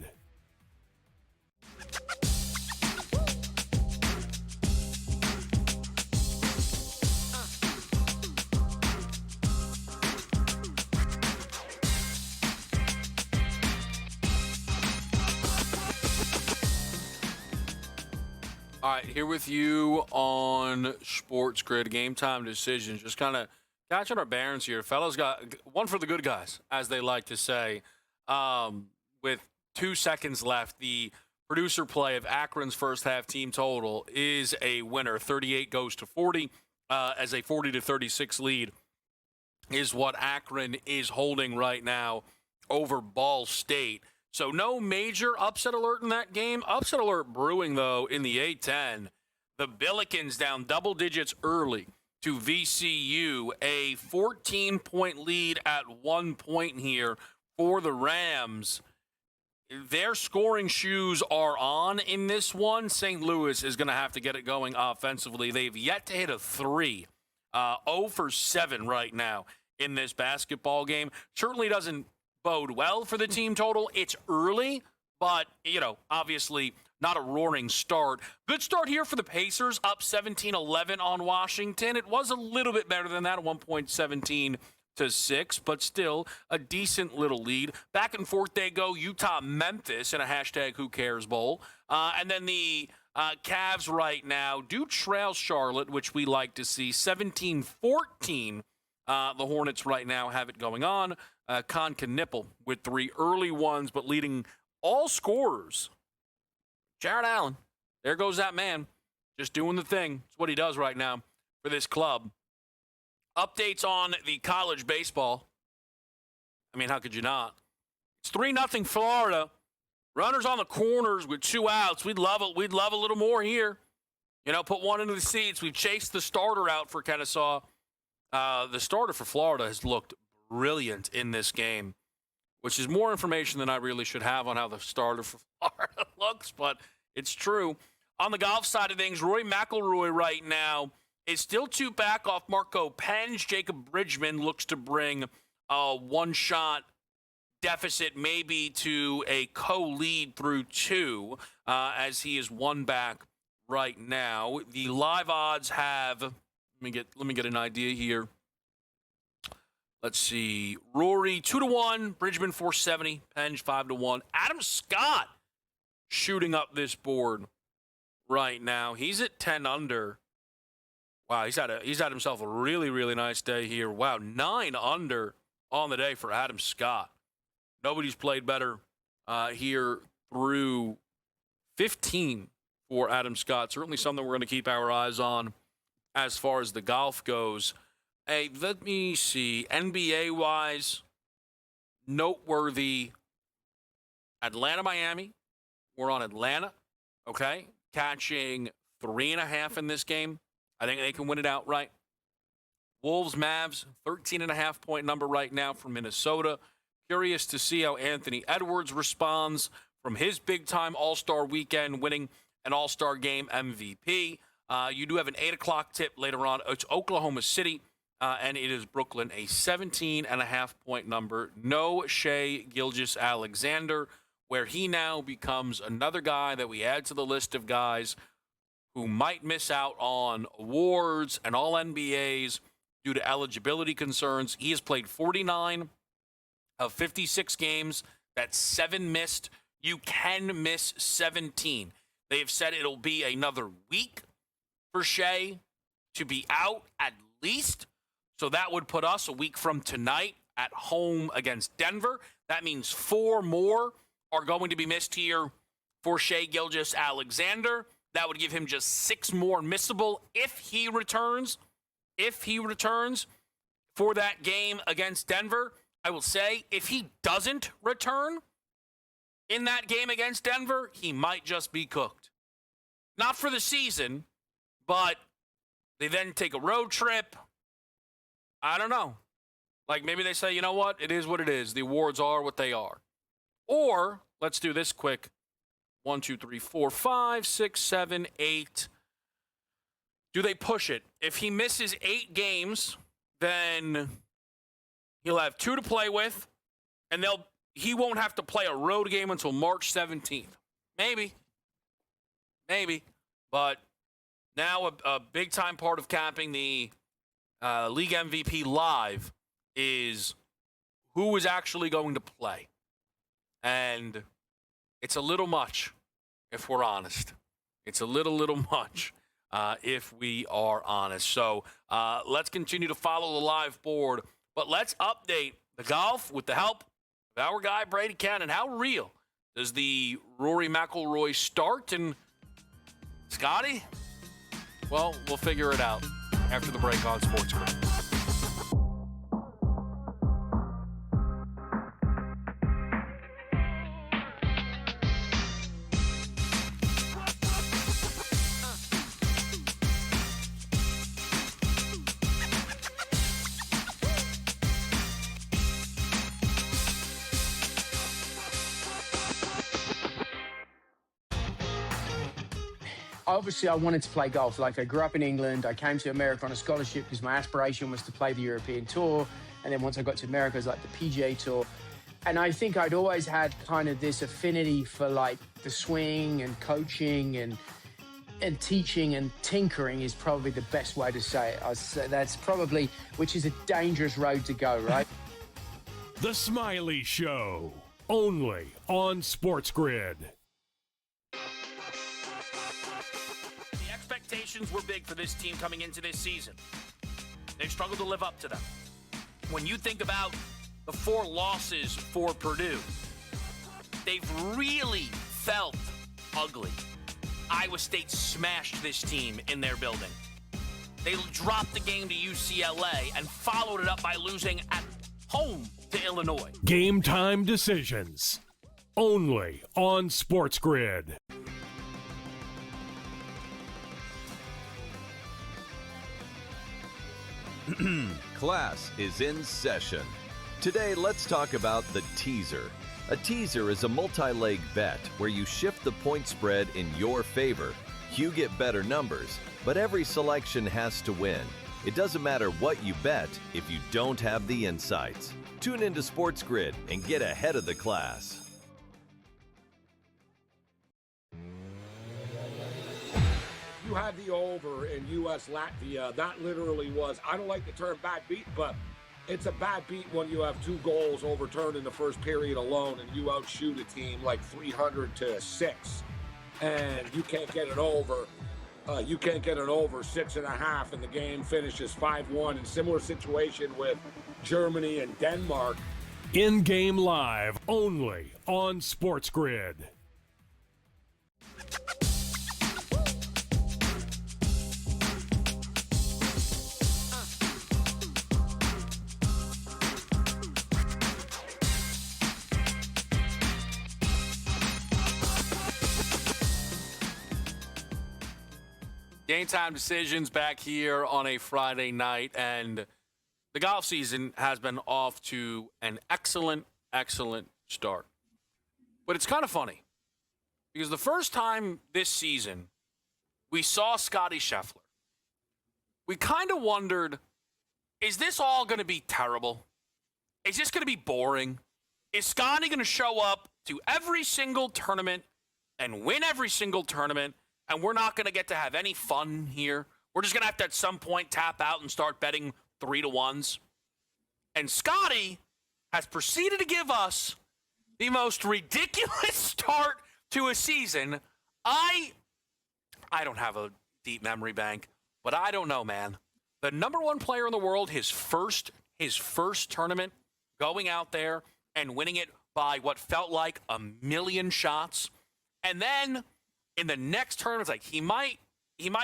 All right, here with you on Sports Grid, Game Time Decisions. Just kind of catching our bearings here. Fellas got one for the good guys, as they like to say. With 2 seconds left, the producer play of Akron's first half team total is a winner. 38 goes to 40 as a 40-36 lead is what Akron is holding right now over Ball State. So no major upset alert in that game. Upset alert brewing, though, in the A-10. The Billikens down double digits early to VCU. A 14-point lead at 1 point here for the Rams. Their scoring shoes are on in this one. St. Louis is going to have to get it going offensively. They've yet to hit a 3. 0 for 7 right now in this basketball game. Certainly doesn't bode well for the team total. It's early, but, obviously not a roaring start. Good start here for the Pacers, up 17-11 on Washington. It was a little bit better than that, 1.17 to 6, but still a decent little lead. Back and forth they go, Utah-Memphis in a #WhoCares Bowl. And then the Cavs right now do trail Charlotte, which we like to see, 17-14. The Hornets right now have it going on. Con can nipple with 3 early ones, but leading all scorers. Jared Allen, there goes that man, just doing the thing. It's what he does right now for this club. Updates on the college baseball. I mean, how could you not? It's 3-0 Florida. Runners on the corners with 2 outs. We'd love it. We'd love a little more here. Put one into the seats. We've chased the starter out for Kennesaw. The starter for Florida has looked brilliant in this game, which is more information than I really should have on how the starter for Florida looks, but it's true. On the golf side of things, Rory McIlroy right now is still 2 back off Marco Penge. Jacob Bridgman looks to bring a one-shot deficit maybe to a co-lead through 2 as he is 1 back right now. The live odds have, let me get an idea here. Let's see. Rory 2-1, Bridgman 470, Penge 5-1. Adam Scott shooting up this board right now. He's at 10 under. Wow, he's had himself a really, really nice day here. Wow, 9 under on the day for Adam Scott. Nobody's played better here through 15 for Adam Scott. Certainly something we're going to keep our eyes on as far as the golf goes. Hey, let me see. NBA-wise, noteworthy Atlanta-Miami. We're on Atlanta, okay? Catching 3.5 in this game. I think they can win it outright. Wolves-Mavs, 13.5-point number right now from Minnesota. Curious to see how Anthony Edwards responds from his big-time All-Star weekend, winning an All-Star game MVP. You do have an 8 o'clock tip later on. It's Oklahoma City, and it is Brooklyn, a 17.5-point number. No Shai Gilgeous-Alexander, where he now becomes another guy that we add to the list of guys who might miss out on awards and All-NBAs due to eligibility concerns. He has played 49 of 56 games. That's 7 missed. You can miss 17. They have said it'll be another week for Shai to be out at least. So that would put us a week from tonight at home against Denver. That means 4 more are going to be missed here for Shai Gilgeous-Alexander. That would give him just 6 more missable if he returns. If he returns for that game against Denver, I will say if he doesn't return in that game against Denver, he might just be cooked. Not for the season, but they then take a road trip. I don't know. Like maybe they say, you know what? It is what it is. The awards are what they are. Or let's do this quick. 1, 2, 3, 4, 5, 6, 7, 8. Do they push it? If he misses 8 games, then he'll have 2 to play with, and he won't have to play a road game until March 17th. Maybe. But now a big-time part of capping the league MVP live is who is actually going to play. And it's a little much, if we're honest. It's a little much, if we are honest. So let's continue to follow the live board, but let's update the golf with the help of our guy, Brady Cannon. How real does the Rory McIlroy start? And Scotty? Well, we'll figure it out after the break on SportsGrid. Obviously, I wanted to play golf. Like, I grew up in England. I came to America on a scholarship because my aspiration was to play the European Tour. And then once I got to America, it was like the PGA Tour. And I think I'd always had kind of this affinity for, like, the swing and coaching and teaching, and tinkering is probably the best way to say it. That's probably, which is a dangerous road to go, right? The Smiley Show, only on SportsGrid. Expectations were big for this team coming into this season. They've struggled to live up to them. When you think about the 4 losses for Purdue, they've really felt ugly. Iowa State smashed this team in their building. They dropped the game to UCLA and followed it up by losing at home to Illinois. Game time decisions, only on SportsGrid. Class is in session. Today, let's talk about the teaser. A teaser is a multi-leg bet where you shift the point spread in your favor. You get better numbers, but every selection has to win. It doesn't matter what you bet if you don't have the insights. Tune into SportsGrid and get ahead of the class. You had the over in U.S. Latvia. That literally was, I don't like the term bad beat, but it's a bad beat when you have 2 goals overturned in the first period alone and you outshoot a team like 300-6, and you can't get it over. You can't get it over 6.5, and the game finishes 5-1. And similar situation with Germany and Denmark. In-game live, only on SportsGrid. Game time decisions back here on a Friday night, and the golf season has been off to an excellent start. But it's kind of funny because the first time this season we saw Scotty Scheffler, we kind of wondered, is this all going to be terrible? Is this going to be boring? Is Scotty going to show up to every single tournament and win every single tournament, and we're not going to get to have any fun here? We're just going to have to at some point tap out and start betting 3-1s. And Scotty has proceeded to give us the most ridiculous start to a season. I don't have a deep memory bank, but I don't know, man. The number 1 player in the world, his first tournament, going out there and winning it by what felt like a million shots. And then in the next tournament, it's like he might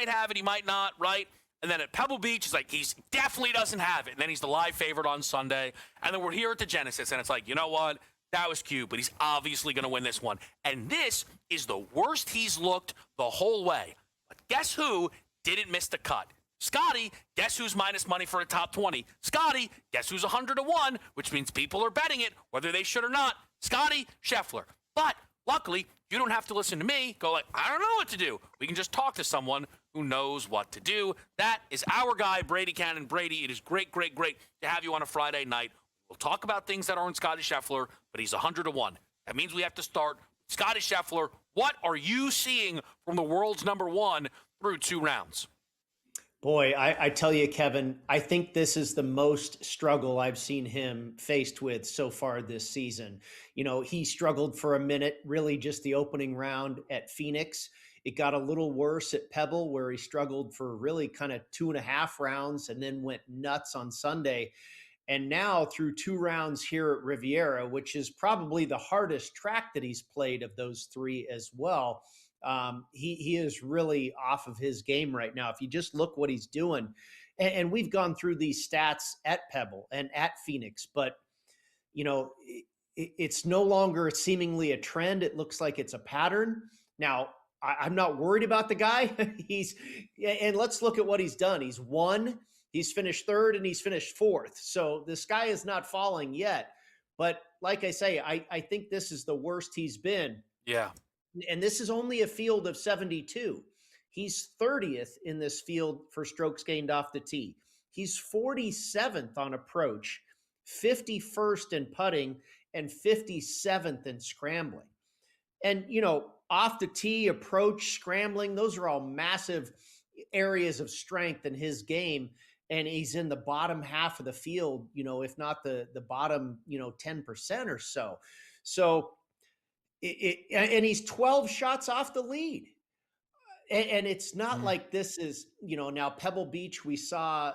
have it, he might not, right? And then at Pebble Beach, it's like he definitely doesn't have it. And then he's the live favorite on Sunday. And then we're here at the Genesis, and it's like, you know what? That was cute, but he's obviously going to win this one. And this is the worst he's looked the whole way. But guess who didn't miss the cut? Scotty. Guess who's minus money for a top 20? Scotty. Guess who's 100-1, which means people are betting it, whether they should or not. Scotty Scheffler. But luckily, you don't have to listen to me go like, I don't know what to do. We can just talk to someone who knows what to do. That is our guy, Brady Cannon. Brady, it is great to have you on a Friday night. We'll talk about things that aren't Scotty Scheffler, but he's 100-1. That means we have to start Scotty Scheffler. What are you seeing from the world's number 1 through 2 rounds? Boy, I tell you, Kevin, I think this is the most struggle I've seen him faced with so far this season. You know, he struggled for a minute, really just the opening round at Phoenix. It got a little worse at Pebble, where he struggled for really kind of 2.5 rounds and then went nuts on Sunday. And now through 2 rounds here at Riviera, which is probably the hardest track that he's played of those 3 as well, he is really off of his game right now. If you just look what he's doing, and we've gone through these stats at Pebble and at Phoenix, but it's no longer seemingly a trend. It looks like it's a pattern. Now, I'm not worried about the guy. And let's look at what he's done. He's won, he's finished 3rd, and he's finished 4th. So the sky is not falling yet. But like I say, I think this is the worst he's been. Yeah. And this is only a field of 72. He's 30th in this field for strokes gained off the tee. He's 47th on approach, 51st in putting, and 57th in scrambling. And, off the tee, approach, scrambling, those are all massive areas of strength in his game. And he's in the bottom half of the field, if not the bottom, 10% or so. So, and he's 12 shots off the lead. And it's not like this is, now Pebble Beach, we saw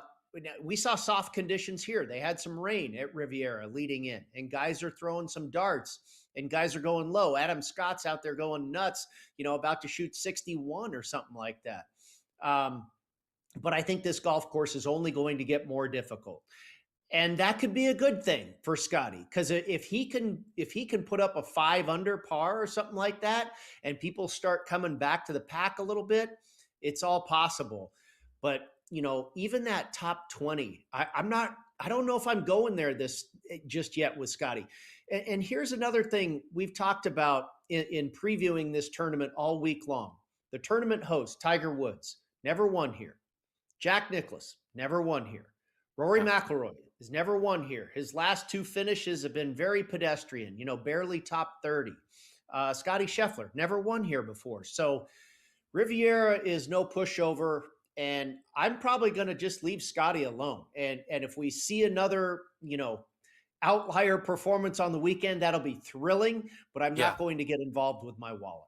soft conditions here. They had some rain at Riviera leading in, and guys are throwing some darts, and guys are going low. Adam Scott's out there going nuts, about to shoot 61 or something like that. But I think this golf course is only going to get more difficult. And that could be a good thing for Scotty, because if he can put up a 5 under par or something like that, and people start coming back to the pack a little bit, it's all possible. But even that top 20, I don't know if I'm going there just yet with Scotty. And here's another thing we've talked about in previewing this tournament all week long. The tournament host, Tiger Woods, never won here. Jack Nicklaus, never won here. Rory McIlroy has never won here. His last 2 finishes have been very pedestrian, barely top 30. Scotty Scheffler, never won here before. So Riviera is no pushover, and I'm probably going to just leave Scotty alone. And if we see another, outlier performance on the weekend, that'll be thrilling, but I'm not going to get involved with my wallet.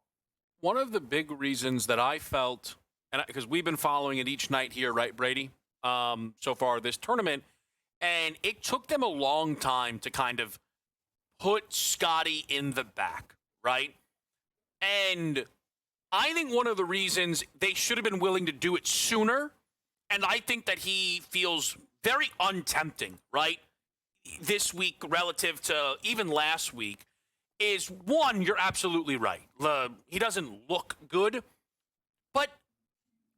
One of the big reasons that I felt, and because we've been following it each night here, right, Brady, so far this tournament, and it took them a long time to kind of put Scotty in the back, right? And I think one of the reasons they should have been willing to do it sooner, and I think that he feels very untempting, right, this week relative to even last week, is one, you're absolutely right. He doesn't look good. But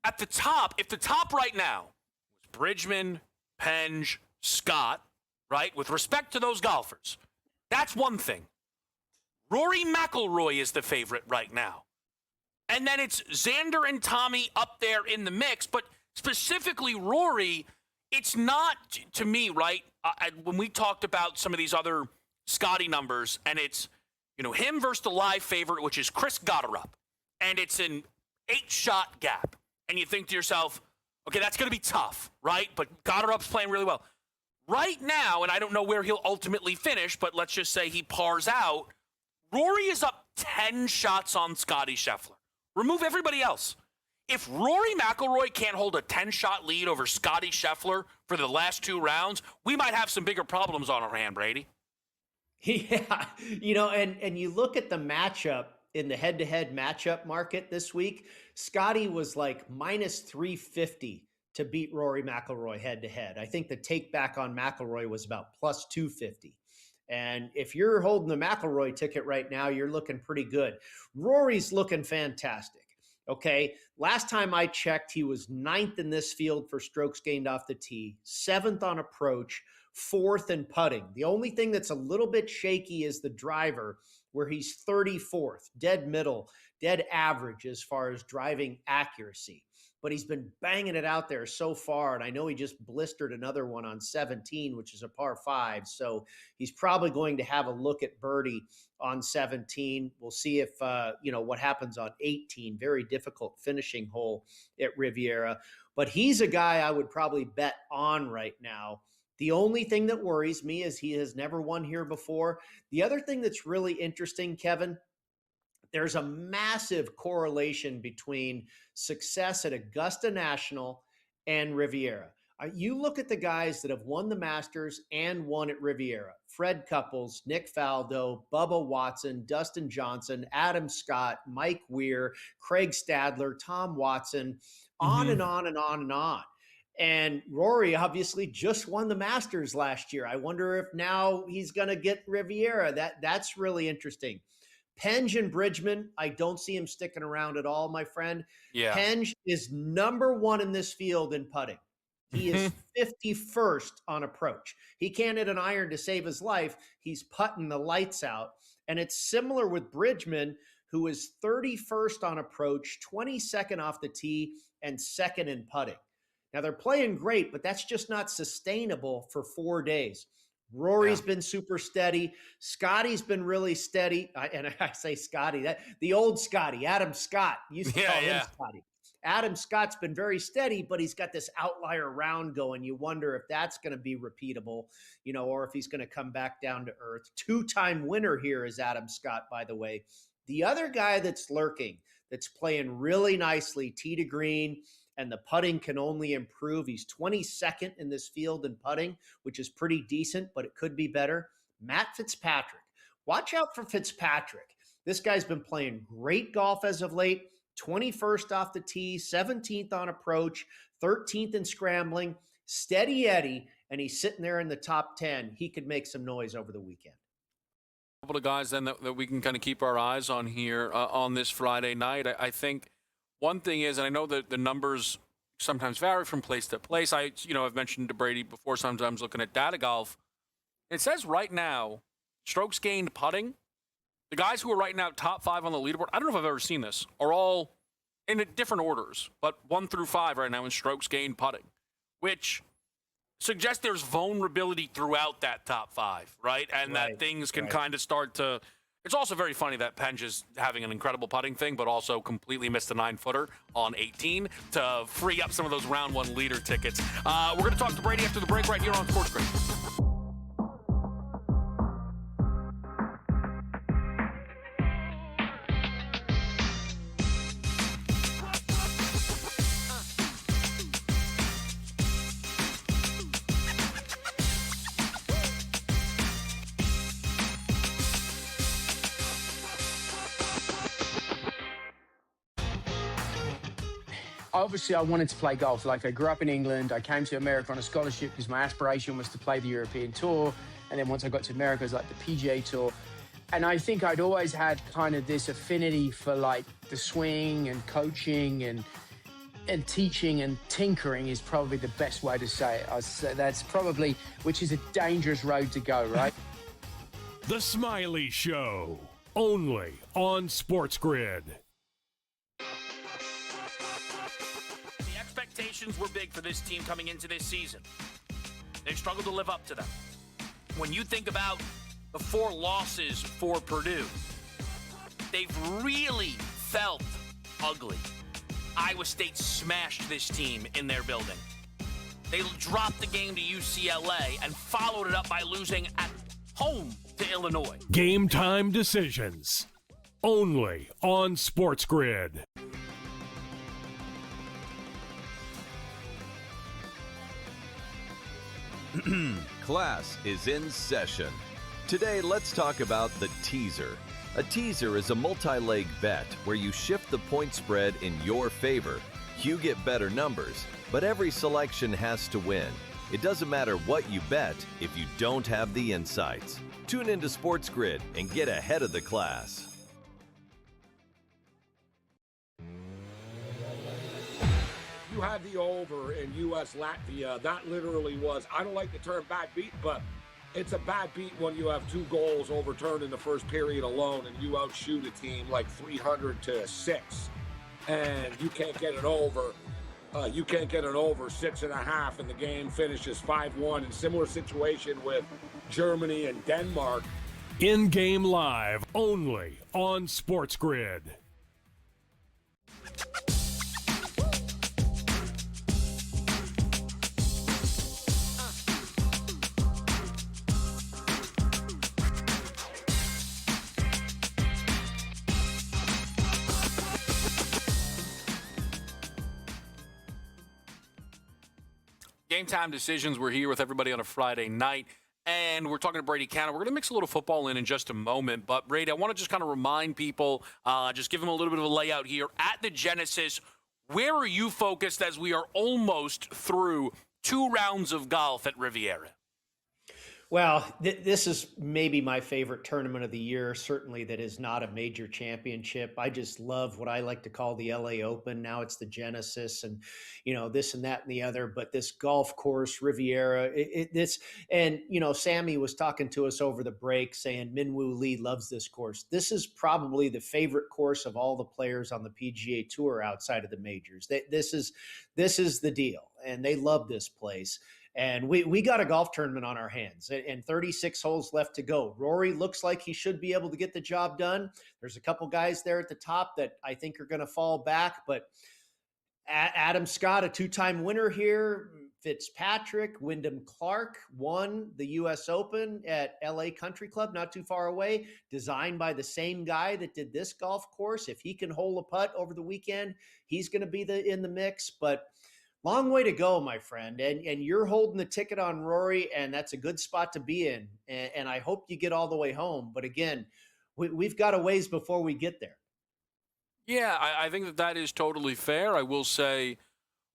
at the top, if the top right now was Bridgman, Penge, Scott, right, with respect to those golfers, that's one thing. Rory McIlroy is the favorite right now. And then it's Xander and Tommy up there in the mix, but specifically Rory, it's not, to me, right, when we talked about some of these other Scotty numbers, and it's, him versus the live favorite, which is Chris Gotterup, and it's an 8-shot gap, and you think to yourself, okay, that's going to be tough, right? But Gotterup's playing really well. Right now, and I don't know where he'll ultimately finish, but let's just say he pars out, Rory is up 10 shots on Scotty Scheffler. Remove everybody else. If Rory McIlroy can't hold a 10-shot lead over Scotty Scheffler for the last 2 rounds, we might have some bigger problems on our hand, Brady. Yeah, and you look at the matchup in the head-to-head matchup market this week, Scotty was like minus 350 to beat Rory McIlroy head-to-head. I think the take back on McIlroy was about plus 250. And if you're holding the McIlroy ticket right now, you're looking pretty good. Rory's looking fantastic. Okay, last time I checked, he was 9th in this field for strokes gained off the tee, 7th on approach, 4th in putting. The only thing that's a little bit shaky is the driver, where he's 34th, dead middle, dead average as far as driving accuracy. But he's been banging it out there so far, and I know he just blistered another one on 17, which is a par 5. So he's probably going to have a look at birdie on 17. We'll see if what happens on 18. Very difficult finishing hole at Riviera, but he's a guy I would probably bet on right now. The only thing that worries me is he has never won here before. The other thing that's really interesting, Kevin, there's a massive correlation between success at Augusta National and Riviera. You look at the guys that have won the Masters and won at Riviera: Fred Couples, Nick Faldo, Bubba Watson, Dustin Johnson, Adam Scott, Mike Weir, Craig Stadler, Tom Watson, on and on and on and on. And Rory obviously just won the Masters last year. I wonder if now he's going to get Riviera. That's really interesting. Penge and Bridgman, I don't see him sticking around at all, my friend. Yeah. Penge is number one in this field in putting. He is 51st on approach. He can't hit an iron to save his life. He's putting the lights out. And it's similar with Bridgman, who is 31st on approach, 22nd off the tee, and second in putting. Now, they're playing great, but that's just not sustainable for 4 days. Rory's been super steady. Scotty's been really steady. I say Scotty, the old Scotty, Adam Scott, used to call him Scotty. Adam Scott's been very steady, but he's got this outlier round going. You wonder if that's going to be repeatable, or if he's going to come back down to earth. 2-time winner here is Adam Scott, by the way. The other guy that's lurking, that's playing really nicely, tee to green, and the putting can only improve. He's 22nd in this field in putting, which is pretty decent, but it could be better. Matt Fitzpatrick. Watch out for Fitzpatrick. This guy's been playing great golf as of late. 21st off the tee, 17th on approach, 13th in scrambling, steady Eddie, and he's sitting there in the top 10. He could make some noise over the weekend. A couple of guys then that we can kind of keep our eyes on here on this Friday night. I think one thing is, and I know that the numbers sometimes vary from place to place. I've mentioned to Brady before, sometimes looking at data golf. It says right now, strokes gained putting, the guys who are right now top 5 on the leaderboard, I don't know if I've ever seen this, are all in different orders, but 1 through 5 right now in strokes gained putting, which suggests there's vulnerability throughout that top 5, right? And that things can kind of start to... It's also very funny that Penge is having an incredible putting thing, but also completely missed a 9-footer on 18 to free up some of those round 1 leader tickets. We're going to talk to Brady after the break right here on SportsGrid. Obviously, I wanted to play golf. Like, I grew up in England. I came to America on a scholarship because my aspiration was to play the European Tour. And then once I got to America, it was like the PGA Tour. And I think I'd always had kind of this affinity for like the swing and coaching and teaching, and tinkering is probably the best way to say it. That's probably, which is a dangerous road to go, right? The Smiley Show, only on SportsGrid. Expectations were big for this team coming into this season. They've struggled to live up to them. When you think about the 4 losses for Purdue, they've really felt ugly. Iowa State smashed this team in their building. They dropped the game to UCLA and followed it up by losing at home to Illinois. Game time decisions, only on SportsGrid. Class is in session. Today, let's talk about the teaser. A teaser is a multi-leg bet where you shift the point spread in your favor. You get better numbers, but every selection has to win. It doesn't matter what you bet if you don't have the insights. Tune into SportsGrid and get ahead of the class. You had the over in U.S. Latvia. That literally was, I don't like the term bad beat, but it's a bad beat when you have 2 goals overturned in the first period alone and you outshoot a team like 300-6, and you can't get it over. You can't get it over 6.5, and the game finishes 5-1. And similar situation with Germany and Denmark. In-game live, only on SportsGrid. Game Time Decisions. We're here with everybody on a Friday night, and we're talking to Brady Cannon. We're going to mix a little football in just a moment. But, Brady, I want to just kind of remind people, just give them a little bit of a layout here. At the Genesis, where are you focused as we are almost through 2 rounds of golf at Riviera? Well, this is maybe my favorite tournament of the year, certainly that is not a major championship. I just love what I like to call the LA Open. Now it's the Genesis and, this and that and the other. But this golf course, Riviera, Sammy was talking to us over the break saying Minwoo Lee loves this course. This is probably the favorite course of all the players on the PGA Tour outside of the majors. This is the deal, and they love this place. And we got a golf tournament on our hands and 36 holes left to go. Rory looks like he should be able to get the job done. There's a couple guys there at the top that I think are going to fall back, but Adam Scott, a 2-time winner here, Fitzpatrick, Wyndham Clark won the U.S. Open at LA Country Club, not too far away, designed by the same guy that did this golf course. If he can hole a putt over the weekend, he's going to be in the mix, but long way to go, my friend. And you're holding the ticket on Rory, and that's a good spot to be in. And I hope you get all the way home. But again, we've got a ways before we get there. Yeah, I think that is totally fair. I will say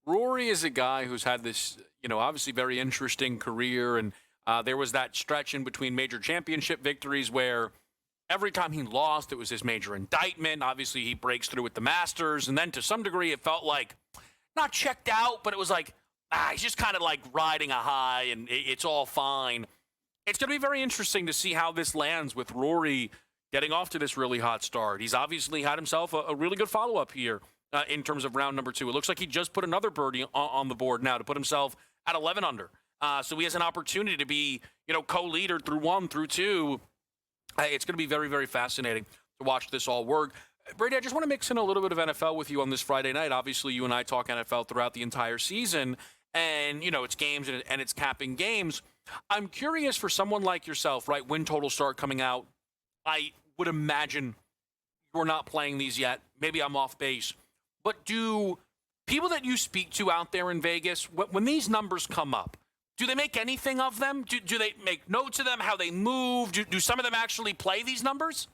Rory is a guy who's had this, obviously very interesting career. And there was that stretch in between major championship victories where every time he lost, it was his major indictment. Obviously, he breaks through with the Masters. And then to some degree, it felt like not checked out, but it was like, he's just kind of like riding a high and it's all fine. It's going to be very interesting to see how this lands with Rory getting off to this really hot start. He's obviously had himself a really good follow-up here in terms of round number 2. It looks like he just put another birdie on the board now to put himself at 11 under. So he has an opportunity to be, co-leader through 1, through 2. It's going to be very, very fascinating to watch this all work. Brady, I just want to mix in a little bit of NFL with you on this Friday night. Obviously, you and I talk NFL throughout the entire season, and, it's games and it's capping games. I'm curious for someone like yourself, right, win total start coming out. I would imagine you're not playing these yet. Maybe I'm off base. But do people that you speak to out there in Vegas, when these numbers come up, do they make anything of them? Do they make notes of them, how they move? Do some of them actually play these numbers?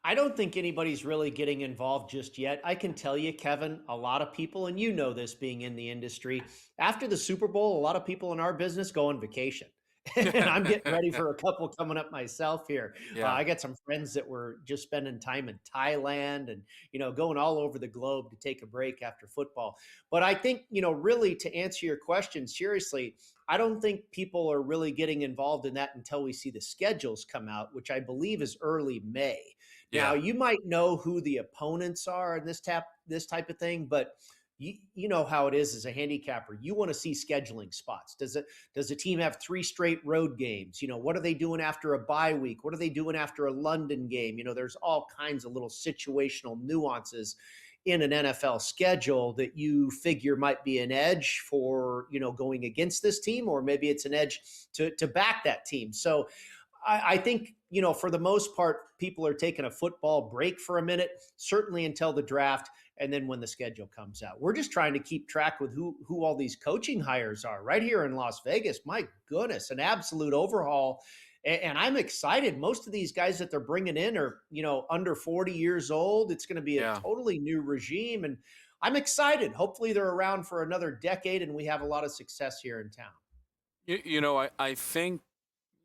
I don't think anybody's really getting involved just yet. I can tell you, Kevin, a lot of people, and you know this being in the industry, after the Super Bowl, a lot of people in our business go on vacation. And I'm getting ready for a couple coming up myself here. Yeah. I got some friends that were just spending time in Thailand and, going all over the globe to take a break after football. But I think, really to answer your question seriously, I don't think people are really getting involved in that until we see the schedules come out, which I believe is early May. Yeah. Now, you might know who the opponents are in this type of thing, but you know how it is as a handicapper. You want to see scheduling spots. Does the team have 3 straight road games? What are they doing after a bye week? What are they doing after a London game? There's all kinds of little situational nuances in an NFL schedule that you figure might be an edge for, going against this team, or maybe it's an edge to back that team. So I think, for the most part, people are taking a football break for a minute, certainly until the draft, and then when the schedule comes out. We're just trying to keep track with who all these coaching hires are right here in Las Vegas. My goodness, an absolute overhaul. And I'm excited. Most of these guys that they're bringing in are, under 40 years old. It's going to be a totally new regime. And I'm excited. Hopefully they're around for another decade and we have a lot of success here in town. I think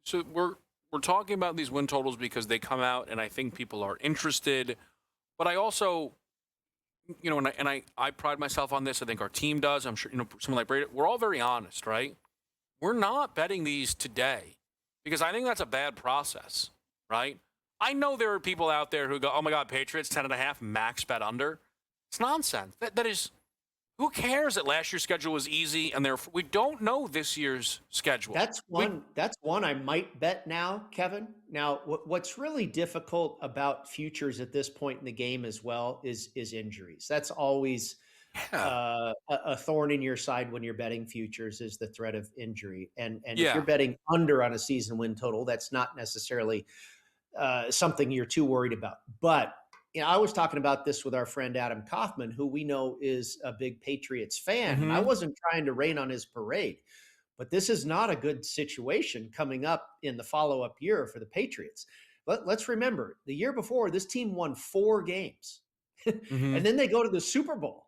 so. We're talking about these win totals because they come out and I think people are interested. But I also, and I pride myself on this. I think our team does. I'm sure, someone like Brady, we're all very honest, right? We're not betting these today because I think that's a bad process, right? I know there are people out there who go, oh my God, Patriots 10.5 max bet under. It's nonsense. That is, who cares that last year's schedule was easy and we don't know this year's schedule. That's one I might bet now, Kevin. Now, what's really difficult about futures at this point in the game as well is injuries. That's always a thorn in your side when you're betting futures, is the threat of injury. And if you're betting under on a season win total, that's not necessarily something you're too worried about. But I was talking about this with our friend Adam Kaufman, who we know is a big Patriots fan. And I wasn't trying to rain on his parade, but this is not a good situation coming up in the follow-up year for the Patriots. Let's remember, the year before, this team won 4 games. And then they go to the Super Bowl.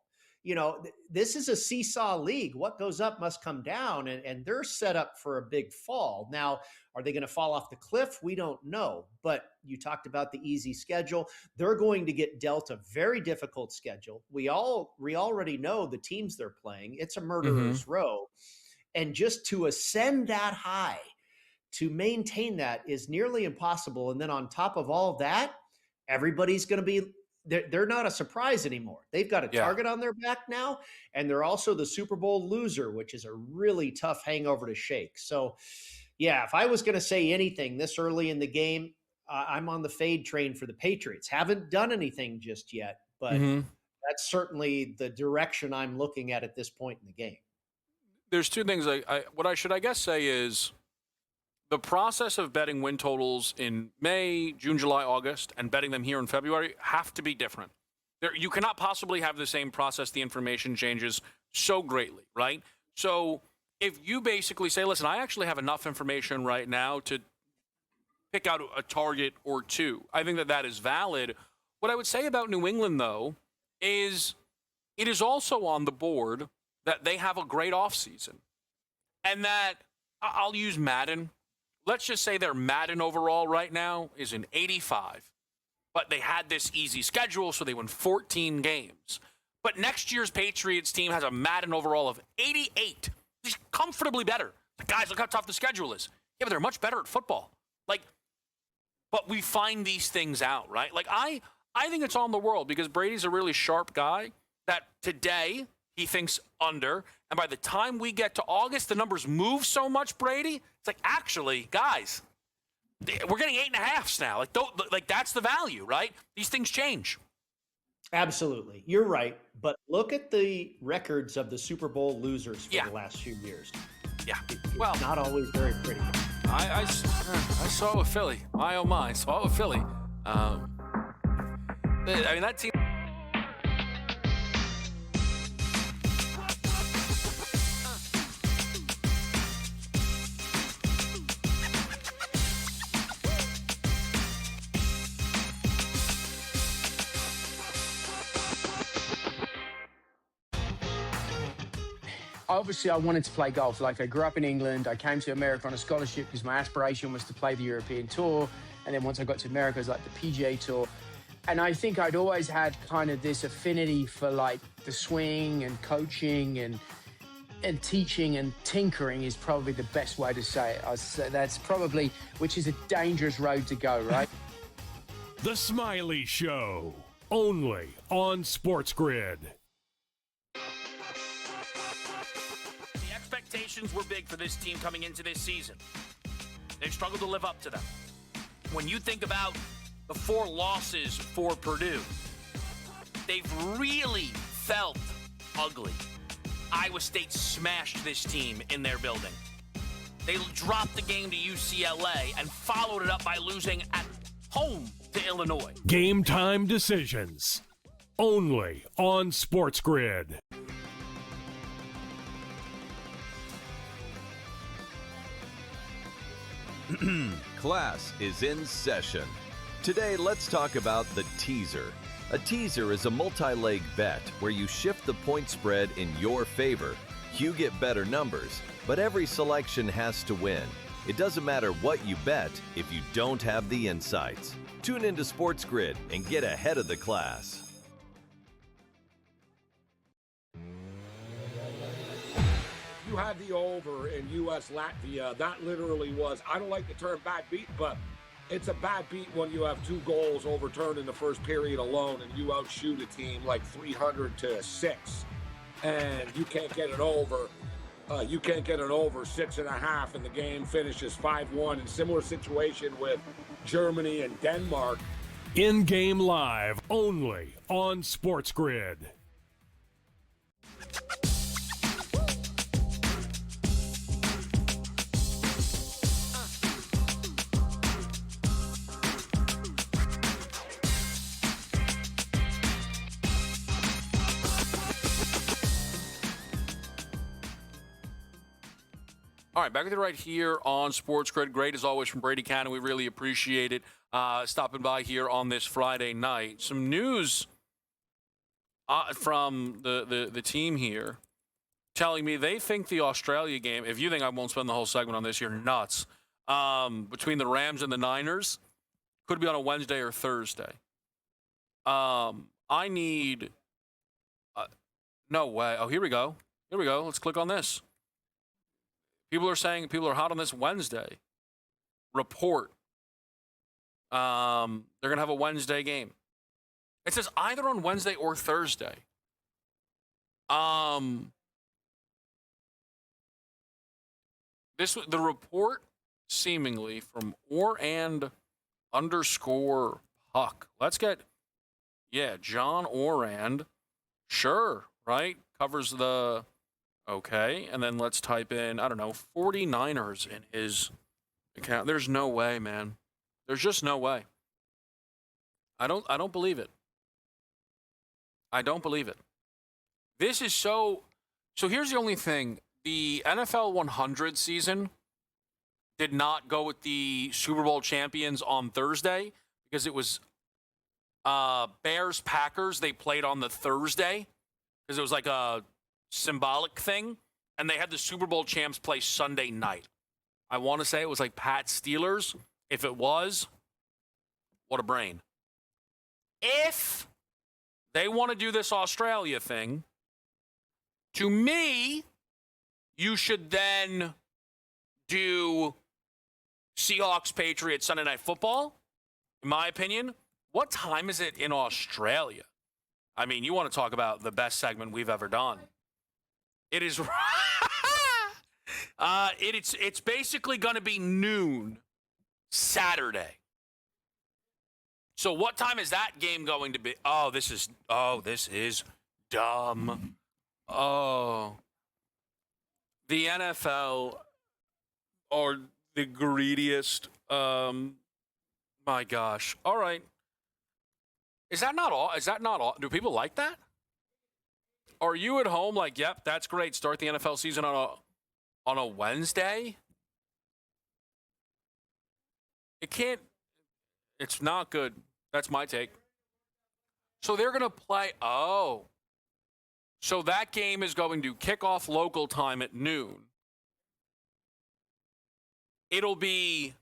This is a seesaw league. What goes up must come down, and they're set up for a big fall. Now, are they going to fall off the cliff? We don't know. But you talked about the easy schedule. They're going to get dealt a very difficult schedule. We already know the teams they're playing. It's a murderer's row. And just to ascend that high, to maintain that is nearly impossible. And then on top of all of that, everybody's going to be they're not a surprise anymore. They've got a target on their back now, and they're also the Super Bowl loser, which is a really tough hangover to shake. So, if I was going to say anything this early in the game, I'm on the fade train for the Patriots. Haven't done anything just yet, but that's certainly the direction I'm looking at this point in the game. There's 2 things. What I should, I guess, say is the process of betting win totals in May, June, July, August, and betting them here in February have to be different. You cannot possibly have the same process. The information changes so greatly, right? So if you basically say, listen, I actually have enough information right now to pick out a target or 2, I think that is valid. What I would say about New England, though, is it is also on the board that they have a great offseason. And that, I'll use Madden. Let's just say their Madden overall right now is an 85. But they had this easy schedule, so they won 14 games. But next year's Patriots team has a Madden overall of 88. It's comfortably better. Guys, look how tough the schedule is. Yeah, but they're much better at football. But we find these things out, right? I think it's on the world because Brady's a really sharp guy that today he thinks under. And by the time we get to August, the numbers move so much, Brady. It's like, actually, guys, we're getting 8.5s now. That's the value, right? These things change. Absolutely. You're right. But look at the records of the Super Bowl losers for the last few years. Yeah. It's not always very pretty. I saw it with Philly. My, oh my. Saw it with Philly. That team. Obviously, I wanted to play golf. I grew up in England. I came to America on a scholarship because my aspiration was to play the European Tour. And then once I got to America, it was the PGA Tour. And I think I'd always had kind of this affinity for the swing and coaching and teaching and tinkering is probably the best way to say it. I'd say that's probably, which is a dangerous road to go, right? The Smiley Show, only on SportsGrid. Expectations were big for this team coming into this season. They've struggled to live up to them. When you think about the 4 losses for Purdue, they've really felt ugly. Iowa State smashed this team in their building. They dropped the game to UCLA and followed it up by losing at home to Illinois. Game time decisions, only on SportsGrid. Class is in session. Today, let's talk about the teaser. A teaser is a multi-leg bet where you shift the point spread in your favor. You get better numbers, but every selection has to win. It doesn't matter what you bet if you don't have the insights. Tune into SportsGrid and get ahead of the class. You had the over in U.S. Latvia. That literally was, I don't like the term bad beat, but it's a bad beat when you have 2 goals overturned in the first period alone and you outshoot a team 300-6 and you can't get it over. You can't get it over 6.5 and the game finishes 5-1. In similar situation with Germany and Denmark. In-game live, only on SportsGrid. All right, back with you right here on Sports Grid. Great as always from Brady Cannon. We really appreciate it stopping by here on this Friday night. Some news from the team here telling me they think the Australia game, if you think I won't spend the whole segment on this, you're nuts, between the Rams and the Niners, could be on a Wednesday or Thursday. I need... no way. Oh, here we go. Here we go. Let's click on this. People are saying people are hot on this Wednesday. Report. They're going to have a Wednesday game. It says either on Wednesday or Thursday. The report seemingly from _Puck. Let's get, John Orand. Sure, right? Covers the, okay. And then let's type in, 49ers in his account. There's no way, man. There's just no way. I don't believe it. I don't believe it. This is so here's the only thing. The NFL 100 season did not go with the Super Bowl champions on Thursday because it was Bears-Packers. They played on the Thursday because it was like a symbolic thing, and they had the Super Bowl champs play Sunday night. I want to say it was like Pats-Steelers. If it was, what a brain. If they want to do this Australia thing, to me, you should then do Seahawks-Patriots Sunday Night Football, in my opinion. What time is it in Australia? I mean, you want to talk about the best segment we've ever done. It is... it's basically going to be noon Saturday. So what time is that game going to be? This is dumb. Oh. The NFL are the greediest. My gosh. All right. Is that not all? Do people like that? Are you at home like, yep, that's great. Start the NFL season on a Wednesday? It's not good. That's my take. So they're going to play. Oh. So that game is going to kick off local time at noon. It'll be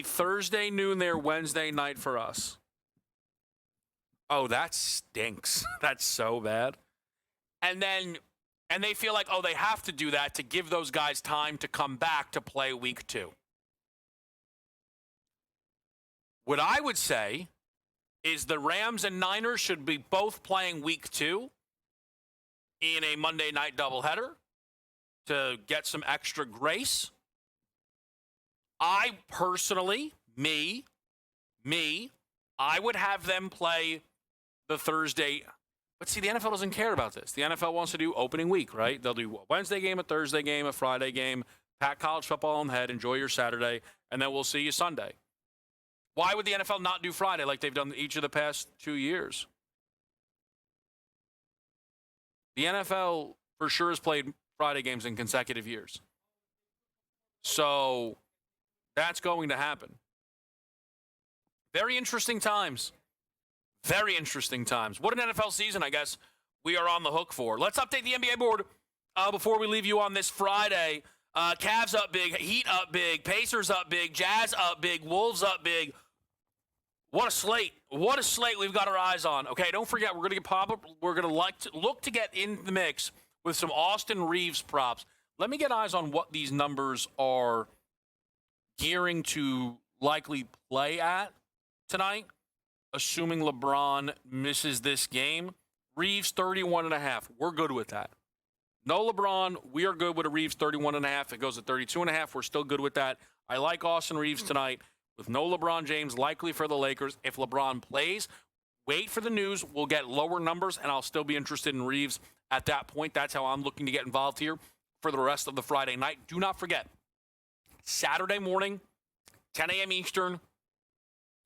Thursday noon there, Wednesday night for us. Oh, that stinks. That's so bad. And they feel like, they have to do that to give those guys time to come back to play week 2. What I would say is the Rams and Niners should be both playing week 2 in a Monday night doubleheader to get some extra grace. I personally, I would have them play the Thursday. But see, the NFL doesn't care about this. The NFL wants to do opening week, right? They'll do a Wednesday game, a Thursday game, a Friday game, pack college football on the head, enjoy your Saturday, and then we'll see you Sunday. Why would the NFL not do Friday like they've done each of the past 2 years? The NFL for sure has played Friday games in consecutive years. So that's going to happen. Very interesting times. Very interesting times. What an NFL season, I guess, we are on the hook for. Let's update the NBA board before we leave you on this Friday. Cavs up big, Heat up big, Pacers up big, Jazz up big, Wolves up big. What a slate. What a slate we've got our eyes on. Okay, don't forget, we're going to look to get in the mix with some Austin Reeves props. Let me get eyes on what these numbers are gearing to likely play at tonight, assuming LeBron misses this game. Reeves 31.5. We're good with that. No LeBron, we are good with a Reeves 31.5. It goes to 32.5. We're still good with that. I like Austin Reeves tonight with no LeBron James, likely for the Lakers. If LeBron plays, wait for the news. We'll get lower numbers, and I'll still be interested in Reeves at that point. That's how I'm looking to get involved here for the rest of the Friday night. Do not forget, Saturday morning, 10 a.m. Eastern,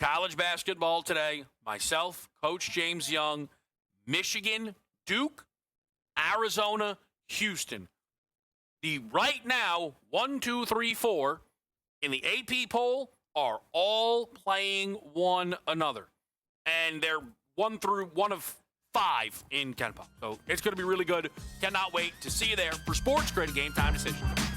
college basketball today. Myself, Coach James Young, Michigan, Duke, Arizona, Houston. The right now 1, 2, 3, 4 in the AP poll are all playing one another, and they're one of 5 in Ken Pop. So it's going to be really good. Cannot wait to see you there for Sports Grid Game Time Decisions.